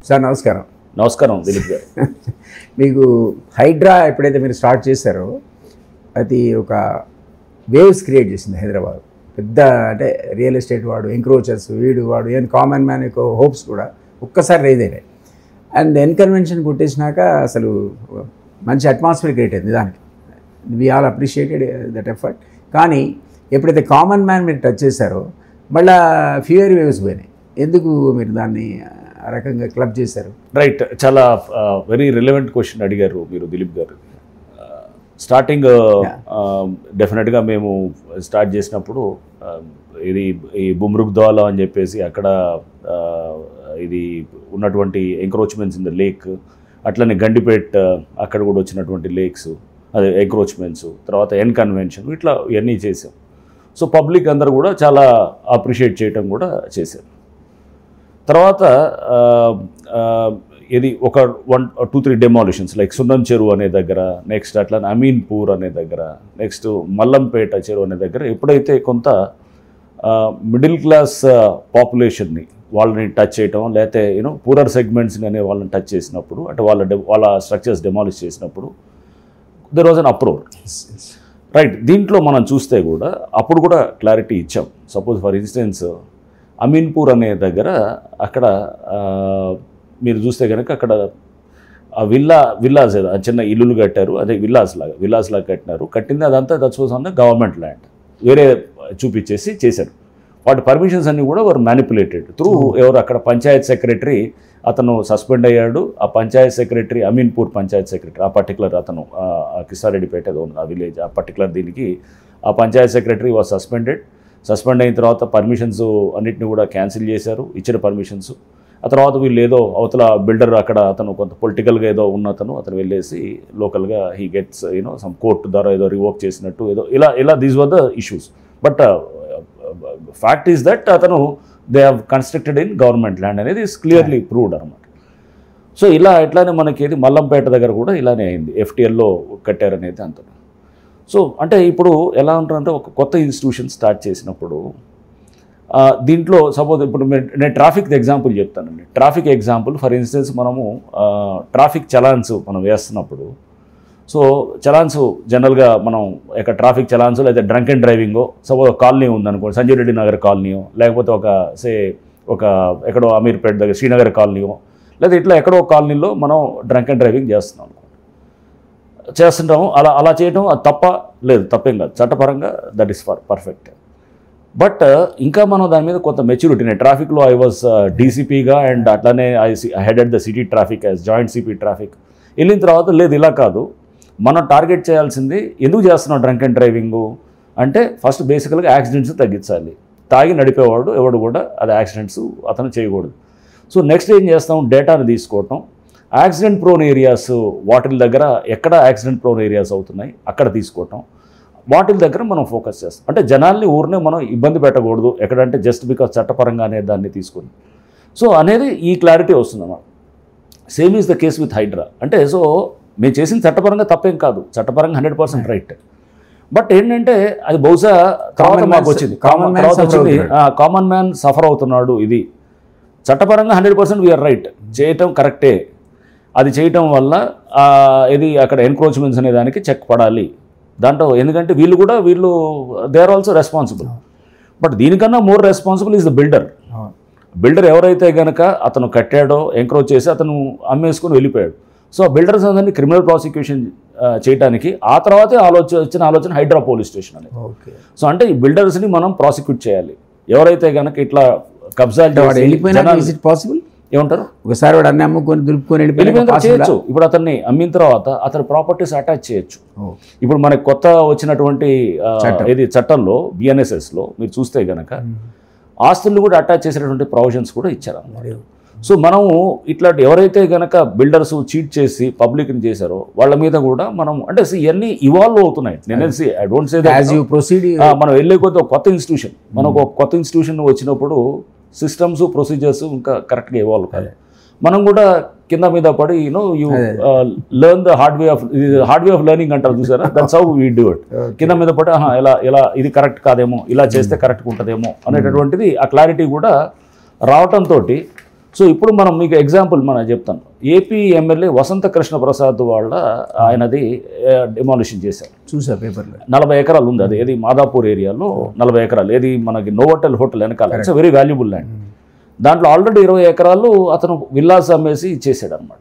Sir నమస్కారం. నమస్కారం దిలీప్ గారు. మీకు హైడ్రా ఎప్పుడైతే మీరు స్టార్ట్ చేశారో అది ఒక వేవ్స్ క్రియేట్ చేసింది హైదరాబాద్. పెద్ద అంటే రియల్ ఎస్టేట్ వాడు, ఎంక్రోచర్స్, వాడు ఏం కామన్ మ్యాన్ యొక్క హోప్స్ కూడా ఒక్కసారి రైజ్ అయినాయి. అండ్ ఎన్కన్వెన్షన్ కొట్టేసినాక అసలు మంచి అట్మాస్ఫియర్ క్రియేట్ అయింది దానికి. We all appreciated that effort. కానీ ఎప్పుడైతే కామన్ మ్యాన్ మీరు టచ్ చేశారో మళ్ళీ ఫియర్ వేవ్స్ పోయినాయి. ఎందుకు మీరు దాన్ని ఆ రకంగా క్లబ్ చేశారు? రైట్, చాలా వెరీ రిలవెంట్ క్వశ్చన్ అడిగారు మీరు దిలీప్ గారు. స్టార్టింగ్ డెఫినెట్గా మేము స్టార్ట్ చేసినప్పుడు ఈ బుమ్రుగ్దాలా అని చెప్పేసి అక్కడ ఇది ఉన్నటువంటి ఎంక్రోచ్మెంట్స్ ఇన్ ద లేక్, అట్లనే గండిపేట్ అక్కడ కూడా వచ్చినటువంటి లేక్స్, అదే ఎంక్రోచ్మెంట్స్, తర్వాత ఎన్కన్వెన్షన్, ఇట్లా ఇవన్నీ చేసాం. సో పబ్లిక్ అందరూ కూడా చాలా అప్రిషియేట్ చేయటం కూడా చేశారు. తర్వాత ఇది ఒక 1-2-3 డెమాలిషన్స్ లైక్ సున్నం చెరువు అనే దగ్గర, నెక్స్ట్ అట్లా అమీన్పూర్ అనే దగ్గర, నెక్స్ట్ మల్లంపేట చెరువు అనే దగ్గర ఎప్పుడైతే కొంత మిడిల్ క్లాస్ పాపులేషన్ని వాళ్ళని టచ్ చేయటం, లేకపోతే పూరర్ సెగ్మెంట్స్ని అనే వాళ్ళని టచ్ చేసినప్పుడు, అంటే వాళ్ళ స్ట్రక్చర్స్ డెమాలిష్ చేసినప్పుడు there was an uproar. Right, దీంట్లో మనం చూస్తే కూడా అప్పుడు కూడా క్లారిటీ ఇచ్చాం. సపోజ్ ఫర్ ఇన్స్టెన్స్ అమీన్పూర్ అనే దగ్గర అక్కడ మీరు చూస్తే కనుక అక్కడ విల్లాస్ చిన్న ఇల్లులు కట్టారు, అదే విల్లాస్ లాగా కట్టినారు. కట్టింది అదంతా that's was on the government land, వేరే చూపించేసి చేశారు. వాటి పర్మిషన్స్ అన్నీ కూడా వర్ మ్యానిపులేటెడ్ త్రూ ఎవరు అక్కడ పంచాయత్ సెక్రటరీ, అతను సస్పెండ్ అయ్యాడు. ఆ పంచాయత్ సెక్రటరీ, అమీన్పూర్ పంచాయత్ సెక్రటరీ, ఆ పర్టికులర్ అతను కిసారెడ్డిపేట ఆ విలేజ్, ఆ పర్టికులర్ దీనికి ఆ పంచాయత్ సెక్రటరీ వాజ్ సస్పెండ్ అయిన తర్వాత పర్మిషన్స్ అన్నింటినీ కూడా క్యాన్సిల్ చేశారు, ఇచ్చిన పర్మిషన్స్. ఆ తర్వాత వీళ్ళు ఏదో అవతల బిల్డర్ అక్కడ అతను కొంత పొలిటికల్గా ఏదో అతను వెళ్ళేసి లోకల్గా హీ గెట్స్ సమ్ కోర్టు ద్వారా ఏదో రివోక్ చేసినట్టు ఏదో ఇలా these were the issues. But fact is that అతను they have constructed in government land అనేది ఇస్ క్లియర్లీ ప్రూవ్డ్ అనమాట. సో ఇట్లానే మనకి మల్లంపేట దగ్గర కూడా ఇలానే అయింది, ఎఫ్టీఎల్లో కట్టారనేది అంత. సో అంటే ఇప్పుడు ఎలా ఉంటుందంటే ఒక కొత్త ఇన్స్టిట్యూషన్ స్టార్ట్ చేసినప్పుడు దీంట్లో సపోజ్ ఇప్పుడు నేను ట్రాఫిక్ ఎగ్జాంపుల్ చెప్తానండి. ట్రాఫిక్ ఎగ్జాంపుల్ ఫర్ ఇన్స్టెన్స్ మనము ట్రాఫిక్ చలాన్స్ మనం వేస్తున్నప్పుడు, సో చలాన్స్ జనరల్గా మనం ఇక్కడ ట్రాఫిక్ చలాన్స్ లేదా డ్రంక్ అండ్ డ్రైవింగో, సపోజ్ ఒక కాలనీ ఉందనుకోండి, సంజయ్ రెడ్డి నగర్ కాలనీయో, లేకపోతే ఎక్కడో అమీర్పేట దగ్గర శ్రీనగర్ కాలనీయో, లేదా ఇట్లా ఎక్కడో కాలనీలో మనం డ్రంక్ అండ్ డ్రైవింగ్ చేస్తుంటాము. అలా చేయడం అది తప్పేం కాదు, చట్టపరంగా దట్ ఈస్ పర్ఫెక్ట్. బట్ ఇంకా మనం దాని మీద కొంత మెచ్యూరిటీ, ట్రాఫిక్లో ఐ వాజ్ డీసీపీగా అండ్ అట్లానే I headed the city traffic as joint CP traffic. వెళ్ళిన తర్వాత లేదు ఇలా కాదు, మనం టార్గెట్ చేయాల్సింది ఎందుకు చేస్తున్నాం డ్రంక్ అండ్ డ్రైవింగు అంటే ఫస్ట్ బేసికల్గా యాక్సిడెంట్స్ తగ్గించాలి. తాగి నడిపేవాడు ఎవడు కూడా అది యాక్సిడెంట్స్ అతను చేయకూడదు. సో నెక్స్ట్ ఏం చేస్తాం, డేటాను తీసుకోవటం, యాక్సిడెంట్ ప్రోన్ ఏరియాస్ వాటి దగ్గర ఎక్కడ యాక్సిడెంట్ ప్రోన్ ఏరియాస్ అవుతున్నాయి అక్కడ తీసుకోవటం, వాటి దగ్గర మనం ఫోకస్ చేస్తాం. అంటే జనాల్ని ఊరినే మనం ఇబ్బంది పెట్టకూడదు ఎక్కడంటే జస్ట్ బికాజ్ చట్టపరంగా అనే దాన్ని తీసుకొని, సో అనేది ఈ క్లారిటీ వస్తుందన్నమాట. Same is the case with HYDRAA. అంటే సో మేము చేసిన చట్టపరంగా తప్పేం కాదు, చట్టపరంగా 100% రైట్. బట్ ఏంటంటే అది బహుశా తర్వాత మాకు వచ్చింది, కామన్ మ్యాన్ సఫర్ అవుతున్నాడు. ఇది చట్టపరంగా 100% వీఆర్ రైట్, చేయటం కరెక్టే. అది చేయటం వల్ల ఇది అక్కడ ఎన్క్రోచ్మెంట్స్ అనే దానికి చెక్ పడాలి దాంట్లో, ఎందుకంటే వీళ్ళు they are also responsible. But దీనికన్నా more responsible is the builder ఎవరైతే కనుక అతను కట్టాడో, ఎంక్రోచ్ చేసి అతను అమ్మేసుకొని వెళ్ళిపోయాడు. సో ఆ బిల్డర్స్ అందరినీ క్రిమినల్ ప్రాసిక్యూషన్ చేయడానికి ఆ తర్వాతే వచ్చిన ఆలోచన హైడ్రా పోలీస్ స్టేషన్ అనేది. సో అంటే ఈ బిల్డర్స్ని మనం ప్రాసిక్యూట్ చేయాలి. ఎవరైతే కనుక ఇట్లా కబ్జాలు పాసిబుల్ ఏమంటారు, ఒకసారి వాడు అన్ని అమ్ముకొని దులుపుకొని చేయొచ్చు. ఇప్పుడు అతన్ని అమ్మిన తర్వాత అతని ప్రాపర్టీస్ అటాచ్ చేయొచ్చు. ఇప్పుడు మనకి కొత్త వచ్చినటువంటి ఇది చట్టంలో బిఎన్ఎస్ఎస్లో మీరు చూస్తే కనుక ఆస్తులు కూడా అటాచ్ చేసేటటువంటి ప్రొవిజన్స్ కూడా ఇచ్చారు. సో మనము ఇట్లాంటి ఎవరైతే కనుక బిల్డర్స్ చీట్ చేసి పబ్లిక్ని చేశారో వాళ్ళ మీద కూడా మనం అంటే ఇవన్నీ ఇవాల్వ్ అవుతున్నాయి. నేను ఐ డోంట్ సే మనం వెళ్ళే కొద్ది ఒక కొత్త ఇన్స్టిట్యూషన్, మనకు ఒక కొత్త ఇన్స్టిట్యూషన్ వచ్చినప్పుడు సిస్టమ్స్ ప్రొసీజర్స్ ఇంకా కరెక్ట్గా ఇవాల్వ్ కాదు. మనం కూడా కింద మీద పడి you learn the hard way of learning అంటారు చూసారా, that's how we do it. కింద మీద పడి ఇలా ఇది కరెక్ట్ కాదేమో, ఇలా చేస్తే కరెక్ట్గా ఉంటుందేమో అనేటటువంటిది ఆ క్లారిటీ కూడా రావటంతో సో ఇప్పుడు మనం మీకు ఎగ్జాంపుల్ మనం చెప్తాను. ఏపీ ఎమ్మెల్యే వసంత కృష్ణ ప్రసాద్ వాళ్ళ ఆయనది డిమాలిషన్ చేశారు. చూసా పేపర్లో. 40 ఎకరాలు ఉంది అది, ఏది మాదాపూర్ ఏరియాలో 40 ఎకరాలు, ఏది మనకి నోవోటెల్ హోటల్ వెనకాల. It's very valuable land. దాంట్లో ఆల్రెడీ 20 ఎకరాలు అతను విల్లాస్ అమ్మేసి ఇచ్చేసాడు అనమాట.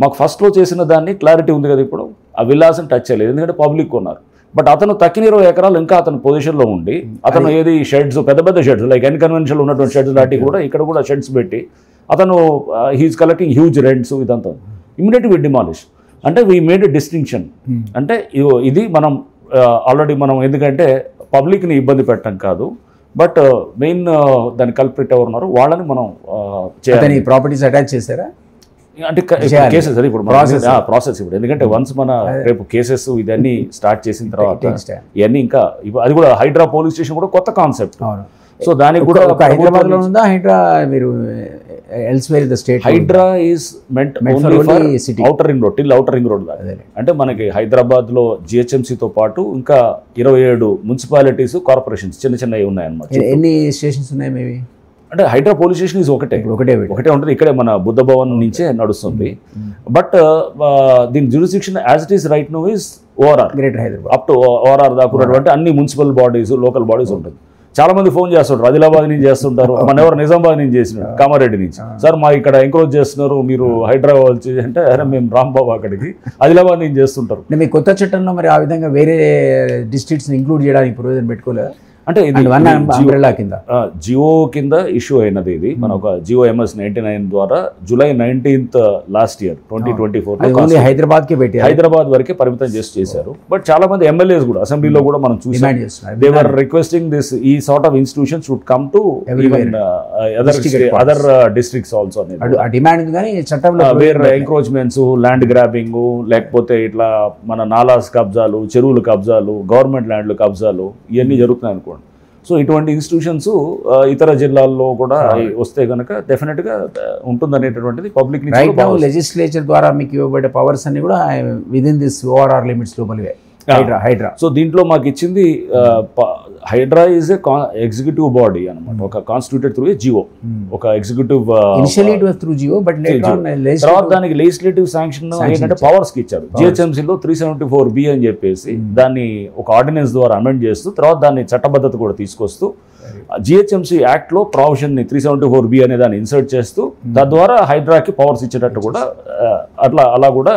మాకు ఫస్ట్లో చేసిన దాన్ని క్లారిటీ ఉంది కదా, ఇప్పుడు ఆ విల్లాస్ని టచ్ చేయలేదు ఎందుకంటే పబ్లిక్ కొన్నారు. బట్ అతను తక్కిన 20 ఎకరాలు ఇంకా అతని పొజిషన్లో ఉండి అతను ఏది షెడ్స్, పెద్ద పెద్ద షెడ్స్ లైక్ అన్కన్వెన్షనల్ ఉన్నటువంటి షెడ్స్ లాంటివి కూడా ఇక్కడ కూడా షెడ్స్ పెట్టి అతను హీఈస్ కలెక్టింగ్ హ్యూజ్ రెంట్స్ ఇదంతా. ఇమీడియట్ వి డిమాలిష్. అంటే వీ మేడ్ ఎ డిస్టింక్షన్. అంటే ఇది మనం ఆల్రెడీ మనం ఎందుకంటే పబ్లిక్ని ఇబ్బంది పెట్టడం కాదు, బట్ మెయిన్ దాని కల్ప్రిట్ ఎవరు ఉన్నారో వాళ్ళని మనం చేయాలి. ప్రాపర్టీస్ అటాచ్ చేశారా అంటే కేసెస్ అది ఇప్పుడు ప్రాసెస్ ఇప్పుడు ఎందుకంటే వన్స్ మన రేపు కేసెస్ ఇదన్నీ స్టార్ట్ చేసిన తర్వాత ఇవన్నీ ఇంకా అది కూడా హైడ్రా పోలీస్ స్టేషన్ కూడా కొత్త కాన్సెప్ట్. సో దానికి కూడా హైదరాబాద్ లో ఉందా హైడ్రా? మీరు elsewhere the state HYDRAA is meant only for outer ring road, till outer ring road దాకా. అంటే మనకి హైదరాబాద్ లో జిహెచ్ఎంసీతో పాటు ఇంకా 27 మున్సిపాలిటీస్, కార్పొరేషన్స్ చిన్న చిన్నవి ఉన్నాయన్నమాట. ఎన్ని స్టేషన్స్ ఉన్నాయి మేబీ? అంటే హైడ్రా పోలీస్ స్టేషన్ ఈజ్ ఒకటే ఉంటుంది, ఇక్కడే మన బుద్ధ భవన్ నుంచే నడుస్తుంది. బట్ దీని jurisdiction as it is right now is ORR, greater Hyderabad up to ORR దాకా ఉన్నటువంటి అన్ని మున్సిపల్ బాడీస్, లోకల్ బాడీస్ ఉంటుంది. చాలా మంది ఫోన్ చేస్తుంటారు, ఆదిలాబాద్ నుంచి చేస్తుంటారు, మన ఎవరు నిజామాబాద్ నుంచి చేసినారు, కామారెడ్డి నుంచి, సార్ మా ఇక్కడ ఎంక్రోచ్ చేస్తున్నారు మీరు హైదరాబాద్ అంటే అరే మేము రాంబాబు అక్కడికి ఆదిలాబాద్ నుంచి చేస్తుంటారు. మీ కొత్త చట్టంలో మరి ఆ విధంగా వేరే డిస్ట్రిక్ట్స్ని ఇంక్లూడ్ చేయడానికి ప్రొవిజన్ పెట్టుకోలేదు? అంటే ఇది కింద జియో కింద ఇష్యూ అయినది. ఇది మన ఒక జియో MS 99 ద్వారా July 19th last year 2024 Hyderabad వరకే పరిమితం చేశారు. బట్ చాలా మంది ఎమ్మెల్యేస్ కూడా అసెంబ్లీలో కూడా మనం చూసాం, దే వర్ రిక్వెస్టింగ్ దిస్ ఈ sort of institutions would come to other districts also అనేది. వేర్ ఎంక్రోచ్మెంట్స్, ల్యాండ్ గ్రాబింగ్, లేకపోతే ఇట్లా మన నాలాస్ కబ్జాలు, చెరువులు కబ్జాలు, గవర్నమెంట్ ల్యాండ్లు కబ్జాలు ఇవన్నీ జరుగుతున్నాయి అనుకోండి. సో ఇటువంటి ఇన్స్టిట్యూషన్స్ ఇతర జిల్లాల్లో కూడా వస్తే కనుక డెఫినెట్గా ఉంటుందనేటటువంటిది పబ్లిక్ నుంచి. లెజిస్లేచర్ ద్వారా మీకు ఇవ్వబడే పవర్స్ అన్ని కూడా విదిన్ దిస్ ఓఆర్ఆర్ లిమిట్స్ లోపలివే. హైడ్రా సో దీంట్లో మాకు ఇచ్చింది HYDRAA is a executive body అనమాట, ఒక కాన్స్టిట్యూటెడ్ త్రూ ఏ జియో, ఒక ఎగ్జిక్యూటివ్ తర్వాత దానికి లెజిస్లేటివ్ శాంక్షన్ ఏంటంటే పవర్స్ కి ఇచ్చారు. జిహెచ్ఎంసీలో 374B అని చెప్పేసి దాన్ని ఒక ఆర్డినెన్స్ ద్వారా అమెండ్ చేస్తూ తర్వాత దాన్ని చట్టబద్ధత కూడా తీసుకొస్తూ జిహెచ్ఎంసీ యాక్ట్ లో ప్రావిజన్ ని 374B అనే దాన్ని ఇన్సర్ట్ చేస్తూ తద్వారా హైడ్రాకి పవర్స్ ఇచ్చేటట్టు కూడా అలా కూడా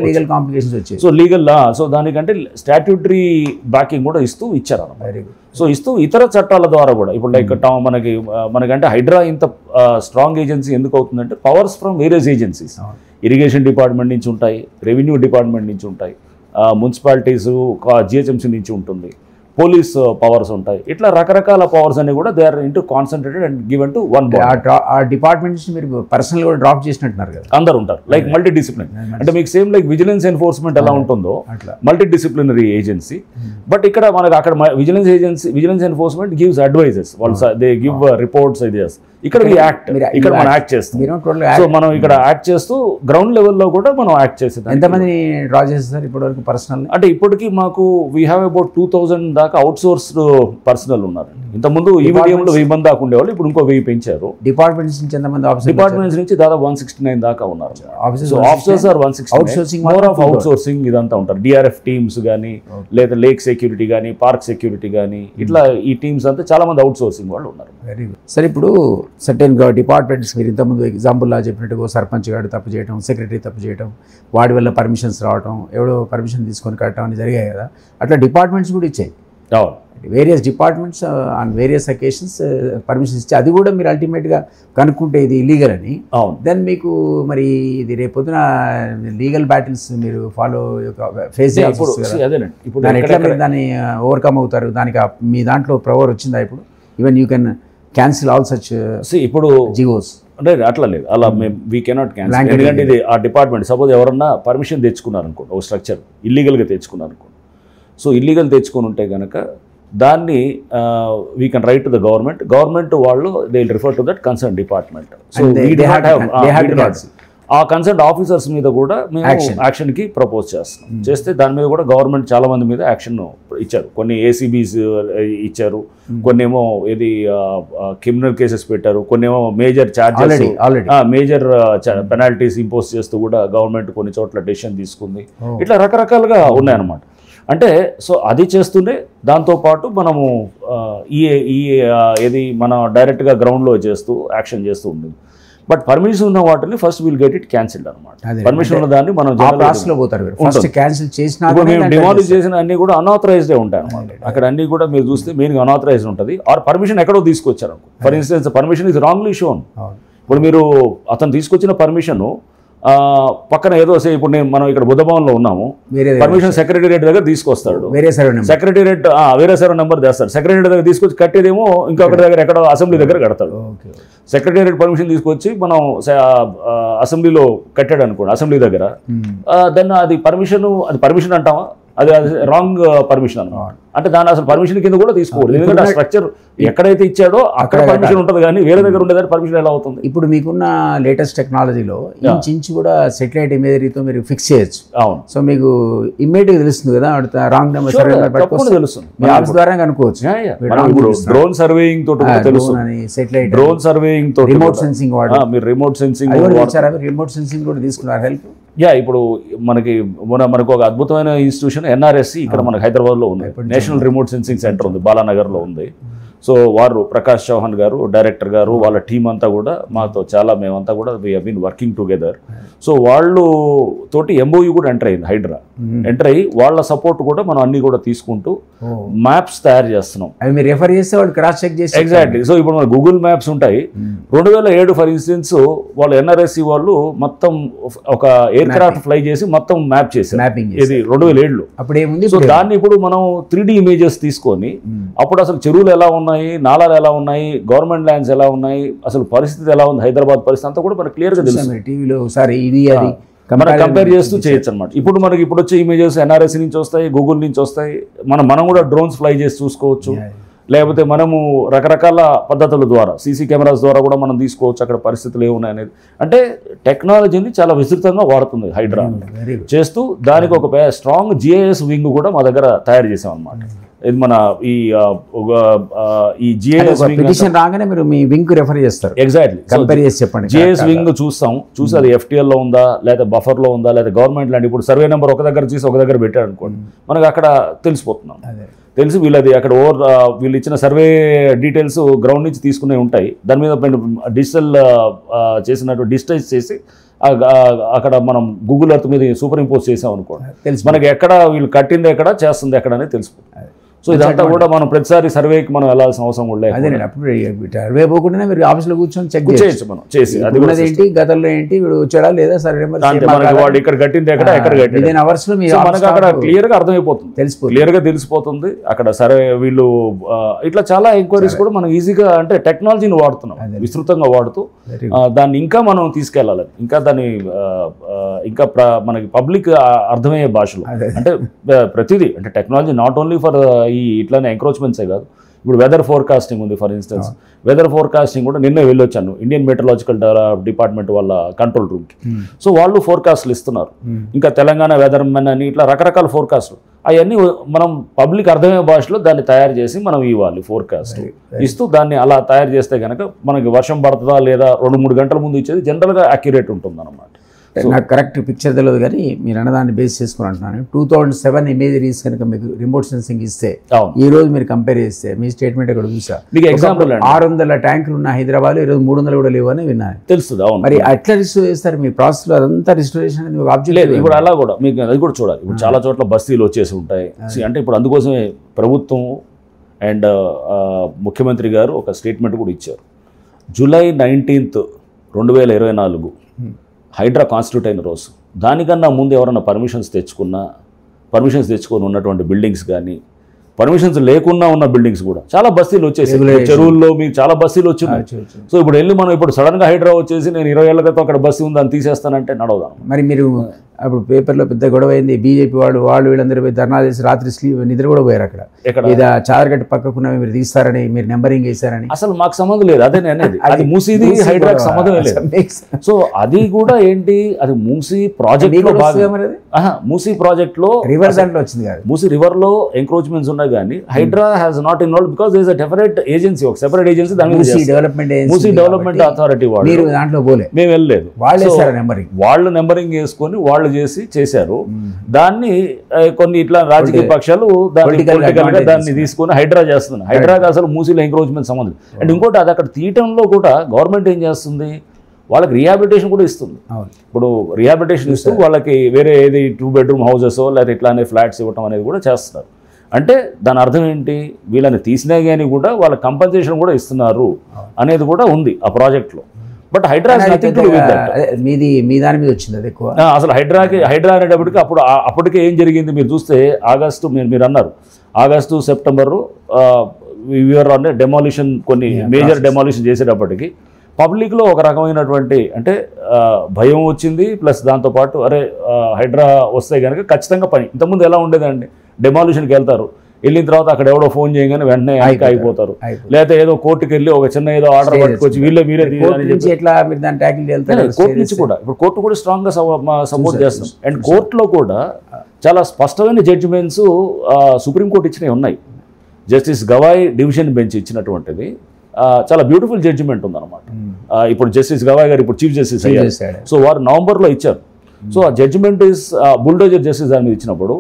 లీగల్ కాంప్లికేషన్స్ వచ్చాయి. సో లీగల్ సో దానికంటే స్టాట్యూటరీ బ్యాకింగ్ కూడా ఇస్తూ ఇచ్చారు అన్నమాట. సో ఇస్తూ ఇతర చట్టాల ద్వారా కూడా ఇప్పుడు లైక్ మనకంటే హైడ్రా ఇంత స్ట్రాంగ్ ఏజెన్సీ ఎందుకు అవుతుందంటే powers from various agencies, irrigation department నుంచి ఉంటాయి, రెవెన్యూ డిపార్ట్మెంట్ నుంచి ఉంటాయి, మున్సిపాలిటీస్ జిహెచ్ఎంసీ నుంచి ఉంటుంది, పోలీస్ పవర్స్ ఉంటాయి, ఇట్లా రకరకాల పవర్స్ అన్ని కూడా they are into concentrated and given to one body. ఆ డిపార్ట్మెంట్స్ మీరు పర్సనల్ కూడా డ్రాప్ చేసినట్టున్నారు కదా? అందరు ఉంటారు లైక్ మల్టీ డిసిప్లిన్, అంటే మీకు సేమ్ లైక్ విజిలెన్స్ ఎన్ఫోర్స్మెంట్ ఎలా ఉంటుందో మల్టీ డిసిప్లినరీ ఏజెన్సీ. బట్ ఇక్కడ మనకు అక్కడ విజిలెన్స్ ఎన్ఫోర్స్మెంట్ గివ్స్ అడ్వైజెస్, వాళ్ళు దే గివ్ రిపోర్ట్స్, ఐడియాస్. ఇక్కడ ఇక్కడ మనం యాక్ట్ చేస్తాం. సో మనం ఇక్కడ యాక్ట్ చేస్తూ గ్రౌండ్ లెవెల్లో కూడా మనం యాక్ట్ చేస్తాం. ఎంతమంది డ్రా చేస్తారు ఇప్పటివరకు పర్సనల్? అంటే ఇప్పటికీ మాకు వీ హ్యావ్ అబౌట్ 2000 దాకా అవుట్ సోర్స్డ్ పర్సనల్ ఉన్నారు. ఇంతకుముందు ఈవీడీఎంలో 1000 మంది దాకా ఉండేవాళ్ళు, ఇప్పుడు ఇంకో 1000 పెంచారు. డిపార్ట్మెంట్స్ నుంచి ఎంతమంది? డిపార్ట్మెంట్స్ నుంచి దాదాపు 169 దాకా ఉన్నారు. Officers are 169, more of outsourcing ఇదంతా ఉంటారు. డిఆర్ఎఫ్ టీమ్స్ కానీ, లేదా లేక్ సెక్యూరిటీ కానీ, పార్క్ సెక్యూరిటీ కానీ, ఇట్లా ఈ టీమ్స్ అంతా చాలా మంది అవుట్ సోర్సింగ్ వాళ్ళు ఉన్నారు. Very good sir. ఇప్పుడు సర్టెన్ డిపార్ట్మెంట్స్ మీరు ఇంతకుముందు ఎగ్జాంపుల్లా చెప్పినట్టుగా సర్పంచ్ గారు తప్పు చేయడం, సెక్రటరీ తప్పు చేయడం, వాడి వల్ల పర్మిషన్స్ రావడం, ఎవడో పర్మిషన్ తీసుకొని కట్టడం అని జరిగాయి కదా, అట్లా డిపార్ట్మెంట్స్ కూడా ఇచ్చాయి. Various departments on various occasions permissions ఇచ్చి అది కూడా మీరు అల్టిమేట్గా కనుక్కుంటే ఇది ఇల్లీగల్ అని, దెన్ మీకు మరి ఇది రేపొద్దున లీగల్ బ్యాటిల్స్ మీరు ఫాలో ఫేస్ చేయాల్సి వస్తుంది కదా. దాన్ని ఎట్లా మీరు దాన్ని ఓవర్కమ్ అవుతారు? దానికి మీ దాంట్లో పవర్ వచ్చిందా ఇప్పుడు? Even you can cancel all such ఇప్పుడు జియోస్ అంటే అట్లా లేదు, అలా వీ కెనాట్ క్యాన్సిల్. ఎందుకంటే ఇది ఆ డిపార్ట్మెంట్ సపోజ్ ఎవరన్నా పర్మిషన్ తెచ్చుకున్నారనుకోండి, ఒక స్ట్రక్చర్ ఇల్లీగల్గా తెచ్చుకున్నారనుకోండి. సో ఇల్లీగల్ తెచ్చుకొని ఉంటే కనుక దాన్ని we can write to the government వాళ్ళు they will refer to that concern department. So ఆ కన్సర్న్ ఆఫీసర్స్ మీద కూడా మేము యాక్షన్కి ప్రపోజ్ చేస్తున్నాం. చేస్తే దాని మీద కూడా గవర్నమెంట్ చాలా మంది మీద యాక్షన్ ఇచ్చారు. కొన్ని ఏసీబీస్ ఇచ్చారు, కొన్ని ఏమో ఇది క్రిమినల్ కేసెస్ పెట్టారు, కొన్ని ఏమో major charges major penalties impose చేస్తూ కూడా గవర్నమెంట్ కొన్ని చోట్ల డెసిషన్ తీసుకుంది. ఇట్లా రకరకాలుగా ఉన్నాయన్నమాట. అంటే సో అది చేస్తుండే దాంతోపాటు మనము ఏది మన డైరెక్ట్గా గ్రౌండ్లో చేస్తూ యాక్షన్ చేస్తూ ఉండేది. బట్ పర్మిషన్ ఉన్న వాటిని first will get it cancelled అనమాట. పర్మిషన్ ఉన్న దాన్ని మనం డిమాలిష్ చేసిన అన్ని కూడా అన్ఆథరైజ్డే ఉంటాయి అనమాట. అక్కడ అన్ని కూడా మీరు చూస్తే మెయిన్గా అన్ఆథరైజ్డ్ ఉంటుంది. ఆర్ పర్మిషన్ ఎక్కడో తీసుకొచ్చారు. For instance permission is wrongly shown. ఇప్పుడు మీరు అతను తీసుకొచ్చిన పర్మిషన్ పక్కన ఏదో ఇప్పుడు మనం ఇక్కడ బుద్ధభవన్లో ఉన్నాము, పర్మిషన్ సెక్రటేరియట్ దగ్గర తీసుకొస్తాడు, సెక్రటేరియట్ వేరే సర్వే నెంబర్ తెస్తాడు, సెక్రటేరియట్ దగ్గర తీసుకొచ్చి కట్టేదేమో ఇంకొకటి దగ్గర ఎక్కడో అసెంబ్లీ దగ్గర కడతాడు. సెక్రటేరియట్ పర్మిషన్ తీసుకొచ్చి మనం అసెంబ్లీలో కట్టాడు అనుకోండి, అసెంబ్లీ దగ్గర, దెన్ అది పర్మిషన్ అంటామా? అది రాంగ్ పర్మిషన్ అన్నమాట. అంటే దాని అసలు పర్మిషన్ కింద కూడా తీసుకోకూడదు. ఎందుకంటే ఆ స్ట్రక్చర్ ఎక్కడైతే ఇచ్చాడో అక్కడ పర్మిషన్ ఉంటుంది, కానీ వేరే దగ్గర ఉండేదాన్ని పర్మిషన్ ఎలా అవుతుంది? ఇప్పుడు మీకున్న లేటెస్ట్ టెక్నాలజీలో ఇంచు కూడా సెటిలైట్ ఇమేజరీతో మీరు ఫిక్స్ చేయొచ్చు. అవును. సో మీకు ఇమ్మీడియట్గా తెలుస్తుంది కదా, రాంగ్ నెంబర్ తెలుస్తుంది, మీ ఆఫీస్ ద్వారా కనుక్కోవచ్చు. డ్రోన్ సర్వేయింగ్ తోటి తెలుస్తుంది, సెటిలైట్ డ్రోన్ సర్వేయింగ్ తోటి, రిమోట్ సెన్సింగ్ మీరు రిమోట్ సెన్సింగ్ రిమోట్ సెన్సింగ్ కూడా తీసుకున్నారు హెల్ప్. ఇప్పుడు మనకు ఒక అద్భుతమైన ఇన్స్టిట్యూషన్ ఎన్ఆర్ఎస్సి ఇక్కడ మనకు హైదరాబాద్లో ఉంది. నేషనల్ రిమోట్ సెన్సింగ్ సెంటర్ ఉంది, బాలానగర్లో ఉంది. సో వారు ప్రకాష్ చౌహాన్ గారు డైరెక్టర్ గారు వాళ్ళ టీం అంతా కూడా మాతో మేమంతా కూడా we have been working together. So వాళ్ళు తోటి ఎంఓయూ కూడా ఎంటర్ అయింది హైడ్రా. ఎంటర్ అయ్యి వాళ్ళ సపోర్ట్ కూడా మనం అన్ని కూడా తీసుకుంటూ మ్యాప్స్ తయారు చేస్తున్నాం. మీరు రెఫర్ చేస్తే వాళ్ళు క్రాస్ చెక్ చేసి ఎగ్జాక్ట్లీ. సో ఇప్పుడు మన గూగుల్ మ్యాప్స్ ఉంటాయి. 2007 ఫర్ ఇన్స్టెన్స్ వాళ్ళు ఎన్ఆర్ఎస్సి వాళ్ళు మొత్తం ఒక ఎయిర్ క్రాఫ్ట్ ఫ్లై చేసి మొత్తం మ్యాప్ చేశారు. ఇది 2007లో. అప్పుడు ఏముంది? సో దాన్ని ఇప్పుడు మనం 3D ఇమేజెస్ తీసుకొని అప్పుడు అసలు చెరువులు ఎలా ఉన్నాయి, నాలాలు ఎలా ఉన్నాయి, గవర్నమెంట్ ల్యాండ్స్ ఎలా ఉన్నాయి, అసలు పరిస్థితి ఎలా ఉంది, హైదరాబాద్ పరిస్థితి అంతా కూడా మనకు క్లియర్గా తెలుస్తుంది. టీవీలో ఒకసారి ఇది అది మనం కంపేర్ చేస్తూ చేయొచ్చు అనమాట. ఇప్పుడు మనకి ఇప్పుడు వచ్చే ఇమేజెస్ ఎన్ఆర్ఎస్సి నుంచి వస్తాయి, గూగుల్ నుంచి వస్తాయి. మనం కూడా డ్రోన్స్ ఫ్లై చేసి చూసుకోవచ్చు. లేకపోతే మనము రకరకాల పద్ధతుల ద్వారా సీసీ కెమెరాస్ ద్వారా కూడా మనం తీసుకోవచ్చు అక్కడ పరిస్థితులు ఏమున్నాయనేది. అంటే టెక్నాలజీని చాలా విస్తృతంగా వాడుతుంది హైడ్రా. చేస్తూ దానికి ఒక స్ట్రాంగ్ జిఐఎస్ వింగ్ కూడా మా దగ్గర తయారు చేసాం అనమాట. ఇది మన ఈ జిఐఎస్ పిటిషన్ రాగానే మీరు మీ వింగ్ రెఫర్ చేస్తారు. ఎగ్జాక్ట్లీ. కంపేర్ చేసి చెప్పండి. జిఐఎస్ వింగ్ చూసి అది FTL-లో ఉందా, లేదా బఫర్లో ఉందా, లేదా గవర్నమెంట్ ల్యాండ్. ఇప్పుడు సర్వే నెంబర్ ఒక దగ్గర చూసి ఒక దగ్గర పెట్టాడు అనుకోండి, మనకు అక్కడ తెలిసిపోతున్నాం. తెలిసి వీళ్ళది అక్కడ వీళ్ళు ఇచ్చిన సర్వే డీటెయిల్స్ గ్రౌండ్ నుంచి తీసుకునే ఉంటాయి. దాని మీద డిజిటల్ చేసినట్టు డిజిటైజ్ చేసి అక్కడ మనం గూగుల్ ఎర్త్ మీద సూపర్ ఇంపోజ్ చేసాం అనుకోండి, మనకి ఎక్కడ వీళ్ళు కట్టింది ఎక్కడ చేస్తుంది ఎక్కడ అనేది తెలిసిపోతుంది. సో ఇదంతా కూడా మనం ప్రతిసారి సర్వేకి మనం వెళ్ళాల్సిన అవసరం కూడా లేదు. అదే అప్పుడు సర్వే పోకుండా మీరు ఆఫీస్లో కూర్చొని చెక్ చేయొచ్చు. మనం చేసి అది కూడా ఏంటి, గతంలో ఏంటి, వీడు వచ్చాడా లేదా, సర్వే వాడు ఇక్కడ కట్టింది ఎక్కడ కట్టింది అవర్స్లో మనకు అక్కడ క్లియర్గా అర్థమైపోతుంది, క్లియర్గా తెలిసిపోతుంది అక్కడ సర్వే. వీళ్ళు ఇట్లా చాలా ఎంక్వైరీస్ కూడా మనం ఈజీగా, అంటే టెక్నాలజీని వాడుతున్నాం విస్తృతంగా వాడుతూ దాన్ని ఇంకా మనం తీసుకెళ్ళాలి. ఇంకా దాన్ని ఇంకా మనకి పబ్లిక్ అర్థమయ్యే భాషలో, అంటే ప్రతిదీ, అంటే టెక్నాలజీ నాట్ ఓన్లీ ఫర్ ఈ ఇట్లానే ఎంక్రోచ్మెంట్సే కాదు. ఇప్పుడు వెదర్ ఫోర్కాస్టింగ్ ఉంది ఫర్ ఇన్స్టెన్స్. వెదర్ ఫోర్కాస్టింగ్ కూడా నిన్నే వెళ్ళొచ్చాను ఇండియన్ మెట్రలాజికల్ డిపార్ట్మెంట్ వాళ్ళ కంట్రోల్ రూమ్కి. సో వాళ్ళు ఫోర్కాస్ట్లు ఇస్తున్నారు. ఇంకా తెలంగాణ వెదర్ మెన్ అని ఇట్లా రకరకాల ఫోర్కాస్ట్లు, అవన్నీ మనం పబ్లిక్ అర్థమయ్యే భాషలో దాన్ని తయారు చేసి మనం ఇవ్వాలి. ఫోర్కాస్ట్ ఇస్తూ దాన్ని అలా తయారు చేస్తే కనుక మనకి వర్షం పడుతుందా లేదా 2-3 గంటల ముందు ఇచ్చేది జనరల్గా యాక్యురేట్ ఉంటుంది అన్నమాట. నాకు కరెక్ట్ పిక్చర్ తెలియదు, కానీ మీరు అన్నదాన్ని బేస్ చేసుకుని అంటున్నాను. 2007 ఇమేజరీస్ కనుక మీకు రిమోట్ సెన్సింగ్ ఇస్తే ఈ రోజు మీరు కంపేర్ చేస్తే మీ స్టేట్మెంట్ ఇక్కడ చూసా. మీకు ఎగ్జాంపుల్ 600 ట్యాంకులు ఉన్న హైదరాబాద్ ఈరోజు 300 కూడా లేవు అని విన్నాను. తెలుస్తుంది. అవును. మరి అట్లా రిస్టోర్ చేస్తారు మీ ప్రాసెస్లో? అదంతా రిస్టోరేషన్ అనేది ఒక ఆబ్జెక్ట్ లేదు. ఇప్పుడు అలా కూడా మీకు అది కూడా చూడాలి. ఇప్పుడు చాలా చోట్ల బస్తీలు వచ్చేసి ఉంటాయి. అంటే ఇప్పుడు అందుకోసమే ప్రభుత్వం అండ్ ముఖ్యమంత్రి గారు ఒక స్టేట్మెంట్ కూడా ఇచ్చారు. జూలై 19, 2024 హైడ్రా కాన్స్టిట్యూట్ అయిన రోజు. దానికన్నా ముందు ఎవరైనా పర్మిషన్స్ తెచ్చుకొని ఉన్నటువంటి బిల్డింగ్స్ కానీ, పర్మిషన్స్ లేకుండా ఉన్న బిల్డింగ్స్ కూడా చాలా బస్తీలు వచ్చేసి, చెరువుల్లో మీకు చాలా బస్తీలు వచ్చినాయి. సో ఇప్పుడు వెళ్ళి మనం ఇప్పుడు సడన్గా హైడ్రా వచ్చేసి నేను 20 ఏళ్ల క్రితం అక్కడ బస్తీ ఉంది అని తీసేస్తానంటే నడవదాం. మరి మీరు అప్పుడు పేపర్లో పెద్ద గొడవ అయింది, బీజేపీ వాళ్ళు వీళ్ళందరూ పోయి ధర్నా చేసి రాత్రి నిద్ర కూడా పోయారు అక్కడ. లేదా చాదరగట్టు పక్కకున్నవి మీరు తీస్తారని, మీరు నెంబరింగ్ వేశారని. అసలు మాకు సంబంధం లేదు, అదే అనేది అది మూసీది హైడ్రాకి సంబంధం లేదు. సో అది కూడా ఏంటి, అది మూసీ ప్రాజెక్ట్ లో మూసీ ప్రాజెక్ట్ లో రివర్ దాంట్లో వచ్చింది కాదు, మూసీ రివర్ లో ఎంక్రోచ్మెంట్స్ ఉన్నాయి కానీ HYDRAA has not involved because there is a definite agency, ఒక సెపరేట్ ఏజెన్సీ దాని మూసీ డెవలప్మెంట్ అథారిటీ వాళ్ళు దాంట్లో పోలే, మేము వెళ్ళలేదు. వాళ్ళు నెంబరింగ్ వేసుకొని వాళ్ళు చేశారు. దాన్ని కొన్ని ఇట్లా రాజకీయ పక్షాలు దాన్ని తీసుకొని హైడ్రా చేస్తున్నారు. హైడ్రాకి అసలు మూసీలో ఎంక్రోచ్మెంట్ సంబంధం. అండ్ ఇంకోటి అది అక్కడ తీయటంలో కూడా గవర్నమెంట్ ఏం చేస్తుంది, వాళ్ళకి రిహాబిలిటేషన్ కూడా ఇస్తుంది. ఇప్పుడు రిహాబిలిటేషన్ ఇస్తూ వాళ్ళకి వేరే ఏది 2 bedroom హౌసెస్ లేదా ఇట్లానే ఫ్లాట్స్ ఇవ్వటం అనేది కూడా చేస్తున్నారు. అంటే దాని అర్థం ఏంటి, వీళ్ళని తీసినా కానీ కూడా వాళ్ళ కంపెన్సేషన్ కూడా ఇస్తున్నారు అనేది కూడా ఉంది ఆ ప్రాజెక్ట్లో. బట్ హైడ్రా మీ దాని మీద వచ్చింది అది ఎక్కువ. అసలు హైడ్రా అనేటప్పటికి అప్పటికే ఏం జరిగింది మీరు చూస్తే, ఆగస్టు మీరు అన్నారు ఆగస్టు సెప్టెంబరు డెమాలిషన్, కొన్ని మేజర్ డెమాలిషన్ చేసేటప్పటికి పబ్లిక్లో ఒక రకమైనటువంటి అంటే భయం వచ్చింది. ప్లస్ దాంతోపాటు అరే హైడ్రా వస్తే కనుక ఖచ్చితంగా పని. ఇంతకుముందు ఎలా ఉండేదండి, డెమాలిషన్కి వెళ్తారు, వెళ్ళిన తర్వాత అక్కడ ఎవడో ఫోన్ చేయగానే వెంటనే అయిపోతారు, లేకపోతే ఏదో కోర్టుకి వెళ్ళి ఒక చిన్న ఏదో ఆర్డర్ పట్టుకొచ్చి మీరే కోర్టు నుంచి కూడా ఇప్పుడు కోర్టు కూడా స్ట్రాంగ్ గా సపోర్ట్ చేస్తాం. అండ్ కోర్టులో కూడా చాలా స్పష్టమైన జడ్జిమెంట్స్ సుప్రీంకోర్టు ఇచ్చినవి ఉన్నాయి. జస్టిస్ గవాయ్ డివిజన్ బెంచ్ ఇచ్చినటువంటిది చాలా బ్యూటిఫుల్ జడ్జిమెంట్ ఉందన్నమాట. ఇప్పుడు జస్టిస్ గవాయ్ గారు ఇప్పుడు చీఫ్ జస్టిస్ అయ్యారు. సో వారు నవంబర్లో ఇచ్చారు. సో ఆ జడ్జిమెంట్ ఇస్ బుల్డోజర్ జస్టిస్ దాని మీద ఇచ్చినప్పుడు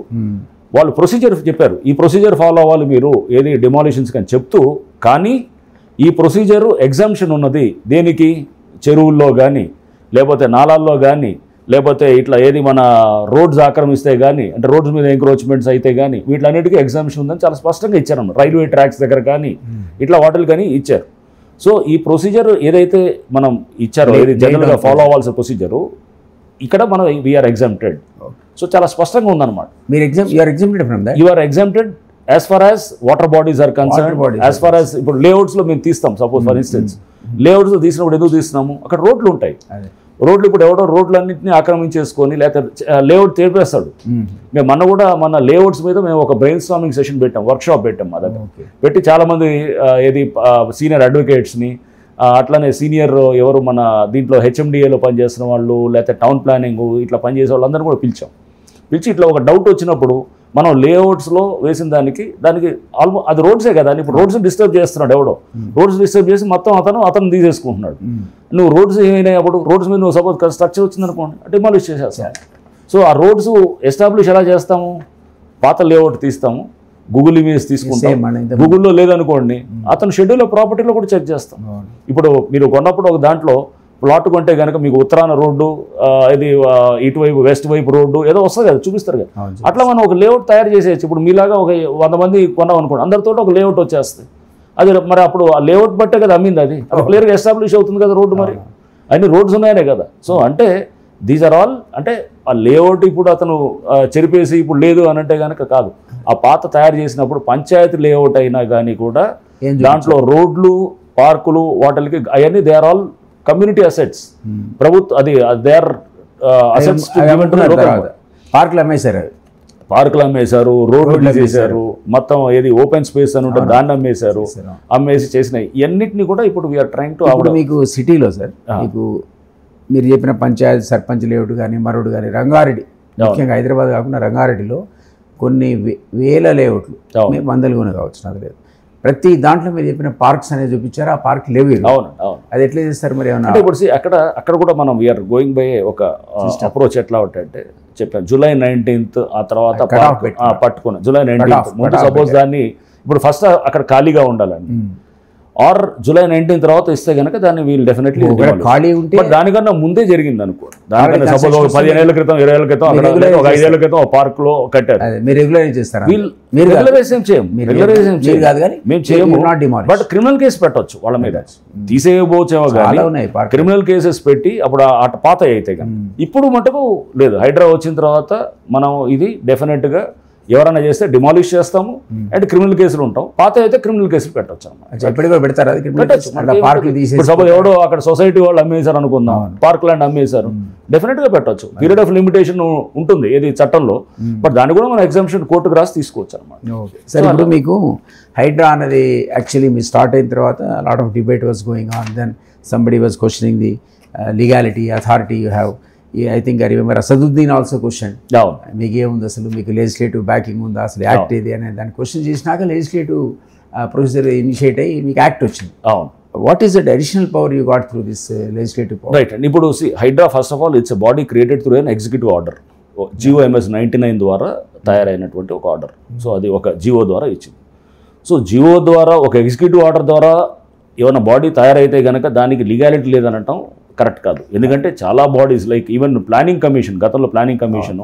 వాళ్ళు ప్రొసీజర్ చెప్పారు, ఈ ప్రొసీజర్ ఫాలో అవ్వాలి మీరు ఏది డెమాలిషన్స్ కానీ చెప్తూ, కానీ ఈ ప్రొసీజరు ఎగ్జామ్షన్ ఉన్నది దేనికి, చెరువుల్లో కానీ లేకపోతే నాలాల్లో కానీ లేకపోతే ఇట్లా ఏది మన రోడ్స్ ఆక్రమిస్తే కానీ, అంటే రోడ్స్ మీద ఎంక్రోచ్మెంట్స్ అయితే కానీ వీటిలన్నిటికీ ఎగ్జామ్షన్ ఉందని చాలా స్పష్టంగా ఇచ్చారన్నమాట. రైల్వే ట్రాక్స్ దగ్గర కానీ ఇట్లా వాటిల్ కానీ ఇచ్చారు. సో ఈ ప్రొసీజర్ ఏదైతే మనం ఇచ్చారో, ఏది జనరల్గా ఫాలో అవ్వాల్సిన ప్రొసీజరు, ఇక్కడ మనం వీఆర్ ఎగ్జామ్టెడ్. సో చాలా స్పష్టంగా ఉందన్నమాట. You are exempted as far as water bodies are concern, as far as ఇప్పుడు లేఅవుట్స్లో మేము తీస్తాం. సపోజ్ ఫర్ ఇన్స్టెన్స్ లేఅవుట్స్లో తీసినప్పుడు ఎందుకు తీస్తున్నాము, అక్కడ రోడ్లు ఉంటాయి. రోడ్లు ఇప్పుడు ఎవడో రోడ్లన్నింటినీ ఆక్రమించేసుకొని లేకపోతే లేఅవుట్ తెరిపేస్తాడు. మేము మన లేఅవుట్స్ మీద మేము ఒక బ్రెయిన్ స్టార్మింగ్ సెషన్ పెట్టాం, వర్క్షాప్ పెట్టాం. మా దగ్గర పెట్టి చాలామంది ఏది సీనియర్ అడ్వకేట్స్ని, అట్లానే సీనియర్ ఎవరు మన దీంట్లో హెచ్ఎండిఏలో పనిచేస్తున్న వాళ్ళు లేకపోతే టౌన్ ప్లానింగ్ ఇట్లా పనిచేసే వాళ్ళందరూ కూడా పిలిచి ఇట్లా ఒక డౌట్ వచ్చినప్పుడు మనం లేఅవుట్స్లో వేసిన దానికి ఆల్మోస్ట్ అది రోడ్సే కదా, ఇప్పుడు రోడ్స్ డిస్టర్బ్ చేస్తున్నాడు ఎవడో, రోడ్స్ డిస్టర్బ్ చేసి మొత్తం అతను తీసేసుకుంటున్నాడు. నువ్వు రోడ్స్ ఏమైనాయప్పుడు రోడ్స్ మీద నువ్వు సపోజ్ స్ట్రక్చర్ వచ్చిందనుకోండి డిమాలిష్ చేసేస్తాం. సో ఆ రోడ్స్ ఎస్టాబ్లిష్ ఎలా చేస్తాము, పాత లేఅవుట్ తీస్తాము, గూగుల్ ఇమేజ్ తీసుకుంటాం, గూగుల్లో లేదనుకోండి అతను షెడ్యూల్ ఆఫ్ ప్రాపర్టీలో కూడా చెక్ చేస్తాం. ఇప్పుడు మీరు కొన్నప్పుడు ఒక దాంట్లో ప్లాట్ కొంటే కనుక మీకు ఉత్తరాన రోడ్డు, ఇది ఇటువైపు వెస్ట్ వైపు రోడ్డు ఏదో వస్తుంది కదా, చూపిస్తారు కదా. అట్లా మనం ఒక లేఅవుట్ తయారు చేసేయచ్చు. ఇప్పుడు మీలాగా ఒక 100 మంది కొన్నాం అనుకోండి, అందరితో ఒక లేఅవుట్ వచ్చేస్తుంది. అది మరి అప్పుడు ఆ లేఅవుట్ బట్టే కదా అమ్మింది, అది క్లియర్గా ఎస్టాబ్లిష్ అవుతుంది కదా రోడ్డు. మరి అన్ని రోడ్స్ ఉన్నాయనే కదా. సో అంటే దీస్ ఆర్ ఆల్, అంటే ఆ లేఅవుట్ ఇప్పుడు అతను చెరిపేసి ఇప్పుడు లేదు అని అంటే కనుక కాదు, ఆ పాత తయారు చేసినప్పుడు పంచాయతీ లేఅవుట్ అయినా కానీ కూడా దాంట్లో రోడ్లు, పార్కులు, వాటికి అవన్నీ they are all community assets. ప్రభుత్వం అది దే ఆర్ అసెట్స్. పార్కులు అమ్మేశారు, రోడ్లు చేశారు, మొత్తం ఏది ఓపెన్ స్పేస్ అని ఉంటే దాన్ని అమ్మేసి చేసినాయి. ఇవన్నిటిని కూడా ఇప్పుడు వీఆర్ ట్రైంగ్ టు. అప్పుడు మీకు సిటీలో సార్, మీకు మీరు చెప్పిన పంచాయతీ సర్పంచ్ లేఅవుట్ కానీ మరొకటి కానీ, రంగారెడ్డి ముఖ్యంగా హైదరాబాద్ కాకుండా రంగారెడ్డిలో కొన్ని వేల లేఅవుట్లు, వందలు కూడా కావచ్చు నాకు లేదు, ప్రతి దాంట్లో మీరు చెప్పిన పార్క్స్ అనేది చూపించారు. ఆ పార్క్ లేవు. అవును, అది ఎట్లా చేస్తారు మరి ఏమన్నా? ఇప్పుడు అక్కడ కూడా మనం వీఆర్ గోయింగ్ బై ఒక అప్రోచ్ ఎట్లా ఉంటే చెప్పాను, July 19th ఆ తర్వాత పట్టుకున్నాను. July 19th ముందు సపోజ్ దాన్ని ఇప్పుడు ఫస్ట్ అక్కడ ఖాళీగా ఉండాలండి, ఆర్ July 19 తర్వాత ఇస్తే కనుక దాన్ని వీళ్ళు డెఫినెట్లీ ఖాళీ ఉంటే, దానికన్నా ముందే జరిగింది అనుకో, దానికన్నా సపోజ్ 15 ఏళ్ల క్రితం 20 ఏళ్ల క్రితం ఒక 5 ఏళ్ల క్రితం ఒక పార్క్ లో కట్టారు. మీరు రెగ్యులరైజ్ చేస్తారా? రెగ్యులరైజేషన్ మేము చేయము. బట్ క్రిమినల్ కేసు పెట్టవచ్చు వాళ్ళ మీద, తీసేయబోచేమో కానీ క్రిమినల్ కేసెస్ పెట్టి అప్పుడు పాత అయితే కానీ. ఇప్పుడు మటుకు లేదు. హైడ్రా వచ్చిన తర్వాత మనం ఇది డెఫినెట్ గా ఎవరైనా చేస్తే డిమాలిష్ చేస్తాము అండ్ క్రిమినల్ కేసులు ఉంటాం. పాత అయితే క్రిమినల్ కేసులు పెట్టచ్చు అన్నమాట. ఎప్పటికో పెడతారు అది పార్కులు తీసేసి. సపోజ్ ఎవడో అక్కడ సొసైటీ వాళ్ళు అమ్మేశారు అనుకుందాం, పార్క్ ల్యాండ్ అమ్మేశారు, డెఫినెట్ గా పెట్టచ్చు. పీరియడ్ ఆఫ్ లిమిటేషన్ ఉంటుంది ఏది చట్టంలో, బట్ దాన్ని కూడా మనం ఎగ్జామ్షన్ కోర్టుకు రాసి తీసుకోవచ్చు అనమాట. సరే, ఇప్పుడు మీకు హైడ్రా అనేది యాక్చువల్లీ మీరు స్టార్ట్ అయిన తర్వాత lot of debate was going on, then somebody was questioning the legality, authority you have. I think I remember Asaduddin also question, మీకు ఏముంది అసలు, మీకు లెజిస్లేటివ్ బ్యాకింగ్ ఉందా, అసలు యాక్ట్ ఏది అనే దాన్ని క్వశ్చన్ చేసినాక లెజిస్లేటివ్ ప్రొసీజర్ ఇనిషియేట్ అయ్యి మీకు యాక్ట్ వచ్చింది. అవును. What is that additional power you got through this legislative power? Right అండి. ఇప్పుడు HYDRAA first of all it's a body created through an executive order, GOMS 99 ద్వారా తయారైనటువంటి ఒక ఆర్డర్. సో అది ఒక జిఓ ద్వారా ఇచ్చింది. సో జిఓ ద్వారా ఒక ఎగ్జిక్యూటివ్ ఆర్డర్ ద్వారా ఏమైనా బాడీ తయారైతే కనుక దానికి లీగాలిటీ లేదనటం కరెక్ట్ కాదు. ఎందుకంటే చాలా bodies like even planning commission, గతంలో ప్లానింగ్ కమిషన్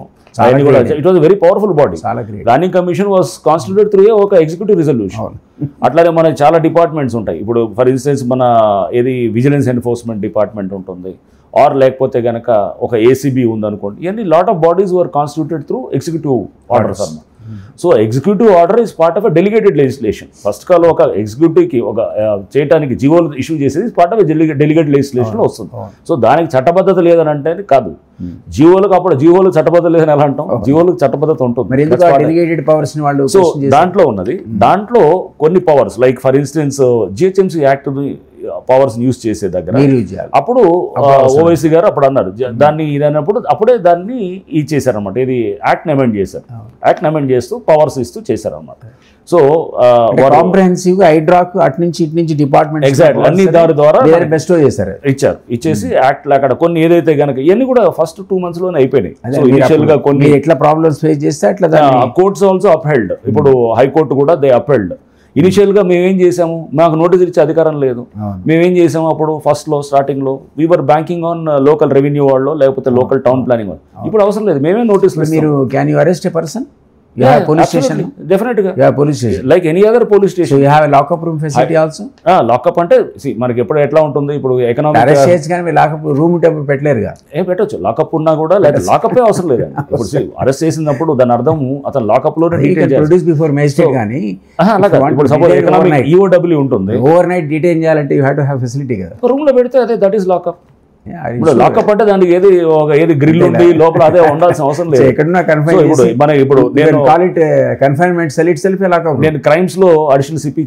కూడా it was very powerful body. Planning commission was constituted through ఒక ఎగ్జిక్యూటివ్ రిజల్యూషన్. అట్లానే మనకి చాలా డిపార్ట్మెంట్స్ ఉంటాయి. ఇప్పుడు ఫర్ ఇన్స్టెన్స్ మన ఏది విజిలెన్స్ ఎన్ఫోర్స్మెంట్ డిపార్ట్మెంట్ ఉంటుంది, ఆర్ లేకపోతే కనుక ఒక ఏసీబీ ఉందనుకోండి. ఇవన్నీ lot of bodies were constituted through executive orders అన్నమాట. So executive order is part of a delegated legislation. First call ఒక ఎగ్జిక్యూటివ్కి ఒక చేయడానికి జీవోలు ఇష్యూ చేసేది పార్ట్ ఆఫ్ డెలిగేటెడ్ లెజిస్లేషన్లో వస్తుంది. సో దానికి చట్టబద్ధత లేదని అంటే కాదు. జీవోలకు అప్పుడు జీవోలు చట్టబద్ధత లేదని ఎలా అంటాం? జీవోలకు చట్టబద్ధత ఉంటుంది. సో దాంట్లో ఉన్నది, దాంట్లో కొన్ని powers like for instance GHMC act powers use చేసే దగ్గర అప్పుడు ఓవైసీ గారు అప్పుడు అన్నారు దాన్ని ఇదన్నప్పుడు అప్పుడే దాన్ని ఇచ్చేసారనమాట. ఇది యాక్ట్ అమెండ్ చేశారు. యాక్ట్ అమెండ్ చేస్తూ పవర్స్ ఇస్తూ చేశారనమాట. సో కాంప్రహెన్సివ్ హైడ్రాకు అటు నుంచి ఇటు నుంచి డిపార్ట్మెంట్ ఎగ్జాక్ట్లీ అన్ని దారి ద్వారా బెస్ట్ చేశారు, ఇచ్చారు. ఇచ్చేసి యాక్ట్ అక్కడ కొన్ని ఏదైతే కనుక ఇవన్నీ కూడా ఫస్ట్ 2 months లోనే అయిపోయినాయి. సో ఇనిషియల్ గా కొన్ని ఎట్లా ప్రాబ్లమ్స్ ఫేస్ చేస్తే అట్లా కోర్ట్స్ ఆల్సో అప్హెల్డ్. ఇప్పుడు హైకోర్టు కూడా దే అప్హెల్డ్. ఇనిషియల్గా మేమేం చేసాము, మాకు నోటీస్ ఇచ్చే అధికారం లేదు. మేమేం చేసాము అప్పుడు ఫస్ట్లో స్టార్టింగ్లో we're banking on local revenue వాళ్ళు లేకపోతే లోకల్ టౌన్ ప్లానింగ్ వాళ్ళు. ఇప్పుడు అవసరం లేదు, మేమే నోటీస్. మీరు can you arrest a person? Police station? Definitely. Police station. Like any other police station. So you have a lock-up room facility also? Lock-up అంటే మనకి ఎప్పుడు ఎట్లా ఉంటుంది, ఇప్పుడు ఎకనామిక్ అరెస్ట్ చేయొచ్చు కానీ మీరు లాకప్ రూమ్ పెట్టలేరుగా. పెట్టొచ్చు. లాకప్ ఉన్నా కూడా లేదా లాకప్ అవసరం లేదండి. ఇప్పుడు అరెస్ట్ చేసినప్పుడు దాని అర్థం అతను లాకప్ లోనే ప్రొడ్యూస్ బిఫోర్ మేజిస్ట్రేట్ కానీ ఇప్పుడు సపోజ్ ఎకనామిక్ EOW ఉంటుంది, ఓవర్ నైట్ డిటైన్ చేయాలంటే you have to have facility కదా. రూమ్ లో పెడితే అదే దట్ ఈస్ లాకప్. ఇప్పుడు లాకప్ అంటే దానికి ఏది గ్రిల్ ఉంది లోపల అదే ఉండాల్సిన అవసరం లేదు. నేను క్రైమ్స్ లో అడిషనల్ సిపి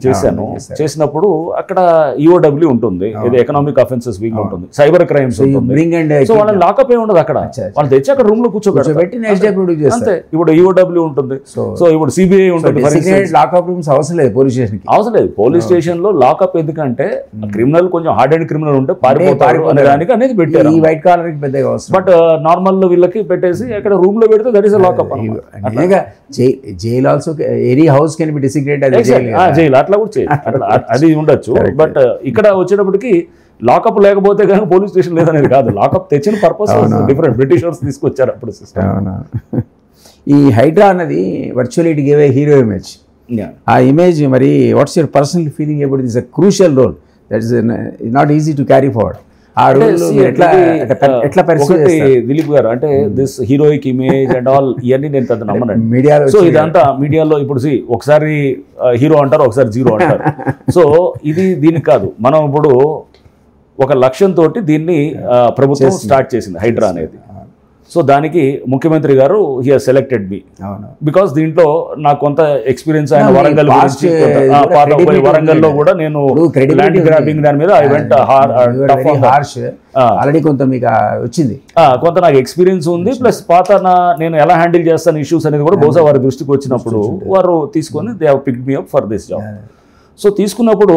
చేసినప్పుడు అక్కడ EOW ఉంటుంది, ఇది ఎకనామిక్ అఫెన్సెస్ వింగ్ ఉంటుంది, సైబర్ క్రైమ్స్ ఉంటుంది. సో వాళ్ళని లాకప్ ఏ ఉండదు అక్కడ, వాళ్ళు తెచ్చి అక్కడ రూమ్ లో కూర్చోబెట్టి అంతే. ఇప్పుడు EOW ఉంటుంది, సో ఇప్పుడు CBI ఉంటుంది. లాకప్ రూమ్స్ అవసరం లేదు పోలీస్ స్టేషన్, అవసరం లేదు. పోలీస్ స్టేషన్ లో లాకప్ ఎందుకంటే క్రిమినల్ కొంచెం హార్డ్ అండ్ క్రిమినల్ ఉంటే పారిపోతారు అనే దానికి అనేది పెట్టారు. ఈ వైట్ కాలర్ కి పెద్దగా అవసరం, బట్ నార్మల్ వీళ్ళకి పెట్టేసి అక్కడ రూమ్ లో పెడితే that is lockup. Jail also any house can be designated jail, అట్లా కూడా చేయాలి, అది ఉండొచ్చు. బట్ ఇక్కడ వచ్చేటప్పటికి లాకప్ లేకపోతే కనుక పోలీస్ స్టేషన్ లేదనేది కాదు, లాకప్ తెచ్చిన పర్పస్ డిఫరెంట్. బ్రిటిషర్స్ తీసుకొచ్చారు అప్పుడు సిస్టమ్. ఈ హైడ్రా అన్నది virtually it give a hero image. ఆ ఇమేజ్ మరి what's your personal feeling about this? A crucial role that is not easy to carry forward. Dilip garu అంటే this heroic image and all ఇవన్నీ నేను పెద్ద నమ్మనండి మీడియాలో. సో ఇదంతా మీడియాలో ఇప్పుడు ఒకసారి హీరో అంటారు, ఒకసారి జీరో అంటారు. సో ఇది దీనికి కాదు. మనం ఇప్పుడు ఒక లక్ష్యంతో దీన్ని ప్రభుత్వం స్టార్ట్ చేసింది హైడ్రా అనేది. సో దానికి ముఖ్యమంత్రి గారు he has selected me because దీంట్లో నాకు కొంత ఎక్స్పీరియన్స్ ఆయన వరంగల్ వరంగల్లో కూడా నేను ల్యాండ్ గ్రాబింగ్ దాని మీద ఐ వెంట్ ఆల్రెడీ కొంత మీకు వచ్చింది, కొంత నాకు ఎక్స్పీరియన్స్ ఉంది. ప్లస్ పాత నేను ఎలా హ్యాండిల్ చేస్తాను ఇష్యూస్ అనేది కూడా బహుశా వారి దృష్టికి వచ్చినప్పుడు వారు తీసుకొని they have picked me up for this job. So తీసుకున్నప్పుడు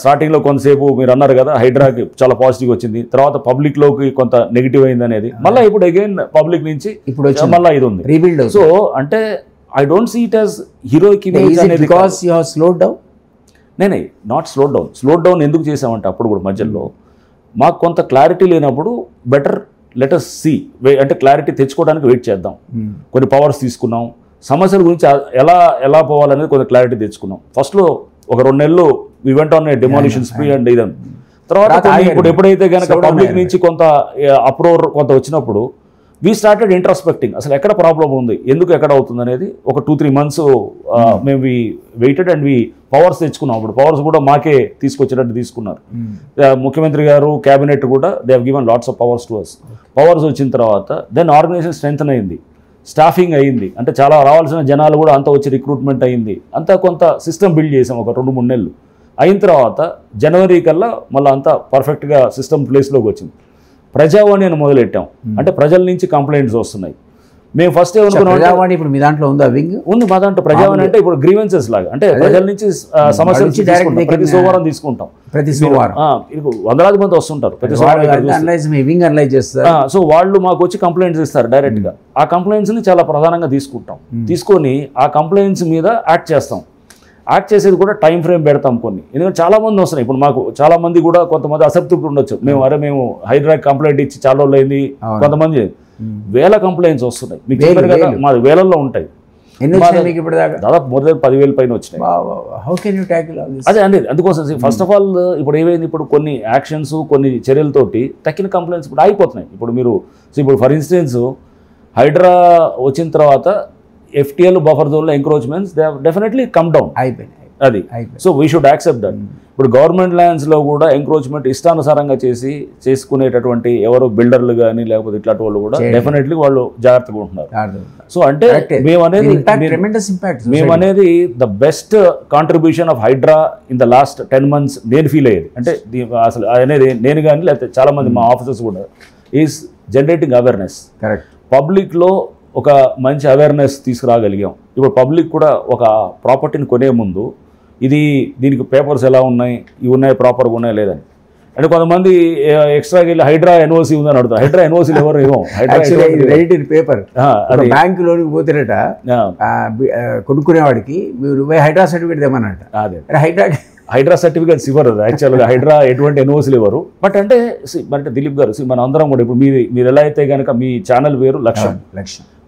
స్టార్టింగ్లో కొంతసేపు మీరు అన్నారు కదా హైడ్రాకి చాలా పాజిటివ్ వచ్చింది, తర్వాత పబ్లిక్లోకి కొంత నెగిటివ్ అయింది అనేది, మళ్ళీ ఇప్పుడు అగైన్ పబ్లిక్ నుంచి ఇప్పుడు మళ్ళీ ఇది ఉంది రీబిల్డ్. సో అంటే I don't see it as heroic image అనేది. Because you have slowed down. నేనే నాట్ స్లో డౌన్ ఎందుకు చేసామంటే అప్పుడు కూడా మధ్యలో మాకు కొంత క్లారిటీ లేనప్పుడు బెటర్ లెట్ us సీ అంటే క్లారిటీ తెచ్చుకోవడానికి వెయిట్ చేద్దాం. కొన్ని పవర్స్ తీసుకున్నాం, సమస్యల గురించి ఎలా పోవాలనేది కొంత క్లారిటీ తెచ్చుకున్నాం. ఫస్ట్లో ఒక 2 నెలలు we went on a demolition spree and ఇదని. తర్వాత ఇప్పుడు ఎప్పుడైతే కనుక పబ్లిక్ నుంచి కొంత అప్రోర్ కొంత వచ్చినప్పుడు వీ స్టార్టెడ్ ఇంట్రాస్పెక్టింగ్, అసలు ఎక్కడ ప్రాబ్లం ఉంది, ఎందుకు ఎక్కడ అవుతుంది అనేది ఒక 2-3 months మేము వెయిటెడ్ అండ్ పవర్స్ తెచ్చుకున్నాం. అప్పుడు పవర్స్ కూడా మాకే తీసుకొచ్చినట్టు తీసుకున్నారు. ముఖ్యమంత్రి గారు, క్యాబినెట్ కూడా they have given lots of powers to us. Powers వచ్చిన తర్వాత దెన్ ఆర్గనైజేషన్ స్ట్రెంగ్త్ అయింది, స్టాఫింగ్ అయింది, అంటే చాలా రావాల్సిన జనాలు కూడా అంతా వచ్చి రిక్రూట్మెంట్ అయింది, అంతా కొంత సిస్టమ్ బిల్డ్ చేసాం ఒక 2-3 నెలలు. అయిన తర్వాత జనవరి కల్లా మళ్ళీ అంతా పర్ఫెక్ట్గా సిస్టమ్ ప్లేస్లోకి వచ్చింది. ప్రజావాణి అని మొదలెట్టాం, అంటే ప్రజల నుంచి కంప్లైంట్స్ వస్తున్నాయి. మేము ఫస్ట్ ఏమనుకున్నాం, ప్రజావాణి ఇప్పుడు మీ దాంట్లో ఉందా వింగ్? ఉంది మా దాంట్లో. ప్రజావాణి అంటే ఇప్పుడు గ్రీవెన్సెస్ లాగా, అంటే ప్రజల నుంచి సమస్యలు ప్రతి సోమవారం తీసుకుంటాం. ప్రతి సోమవారం వందలాది మంది వస్తుంటారు ప్రతి సోమవారం. సో వాళ్ళు మాకు వచ్చి కంప్లైంట్స్ ఇస్తారు డైరెక్ట్గా. ఆ కంప్లైంట్స్ని చాలా ప్రధానంగా తీసుకుంటాం. తీసుకొని ఆ కంప్లైంట్స్ మీద యాక్ట్ చేస్తాం. యాక్ట్ చేసేది కూడా టైం ఫ్రేమ్ పెడతాం కొన్ని, ఎందుకంటే చాలా మంది వస్తున్నాయి. ఇప్పుడు మాకు చాలా మంది కూడా కొంతమంది అసంతృప్తి ఉండొచ్చు, మేము హైదరాబాద్ కంప్లైంట్ ఇచ్చి చాలా రోజులు అయింది, కొంతమంది వేల కంప్లైంట్స్ వస్తున్నాయి. మీకు చెప్పారు కదా మాది వేలల్లో ఉంటాయి. దాదాపు మోర్ దెన్ 10,000 పైన వచ్చినాయి. అదే అండి, అందుకోసం ఫస్ట్ ఆఫ్ ఆల్ ఇప్పుడు ఏమైంది, ఇప్పుడు కొన్ని యాక్షన్స్ కొన్ని చర్యలతోటి తక్కిన కంప్లైంట్స్ ఇప్పుడు ఆగిపోతున్నాయి. ఇప్పుడు ఫర్ ఇన్స్టెన్స్ హైడ్రా వచ్చిన తర్వాత FTL బఫర్ జోన్లో encroachments they have definitely come down అయిపోయినాయి. అది so we should accept that. ఇప్పుడు గవర్నమెంట్ ల్యాండ్స్లో కూడా ఎంక్రోచ్మెంట్ ఇష్టానుసారంగా చేసుకునేటటువంటి ఎవరు బిల్డర్లు కానీ లేకపోతే ఇట్లాంటి వాళ్ళు కూడా డెఫినెట్లీ వాళ్ళు జాగ్రత్తగా ఉంటున్నారు. సో అంటే మేమనేది the best contribution of HYDRAA in the last 10 months నేను ఫీల్ అయ్యేది. అంటే అసలు అనేది నేను కానీ లేకపోతే చాలా మంది మా ఆఫీసర్స్ కూడా ఈజ్ జనరేటింగ్ అవేర్నెస్. కరెక్ట్. పబ్లిక్లో ఒక మంచి అవేర్నెస్ తీసుకురాగలిగాం. ఇప్పుడు పబ్లిక్ కూడా ఒక ప్రాపర్టీని కొనే ముందు దీనికి పేపర్స్ ఎలా ఉన్నాయి, ఇవి ఉన్నాయి, ప్రాపర్గా ఉన్నాయి లేదని. అంటే కొంతమంది ఎక్స్ట్రాకి వెళ్ళి హైడ్రా ఎన్ఓసి ఉందని అడుగుతారు. హైడ్రా ఎన్ఓసీలు ఎవరు ఏమో పేపర్ బ్యాంక్ లోనికి పోతేనట కొనుక్కునేవాడికి మీరు హైడ్రా సర్టిఫికేట్ తెమ్మన్నట. అదే హైడ్రా సర్టిఫికేట్స్ ఇవ్వరు యాక్చువల్గా. హైడ్రా ఎటువంటి ఎన్ఓసీలు ఇవ్వరు. బట్ అంటే దిలీప్ గారు మన అందరం కూడా ఇప్పుడు మీరు ఎలా అయితే కనుక మీ ఛానల్ వేరు లక్ష్యం,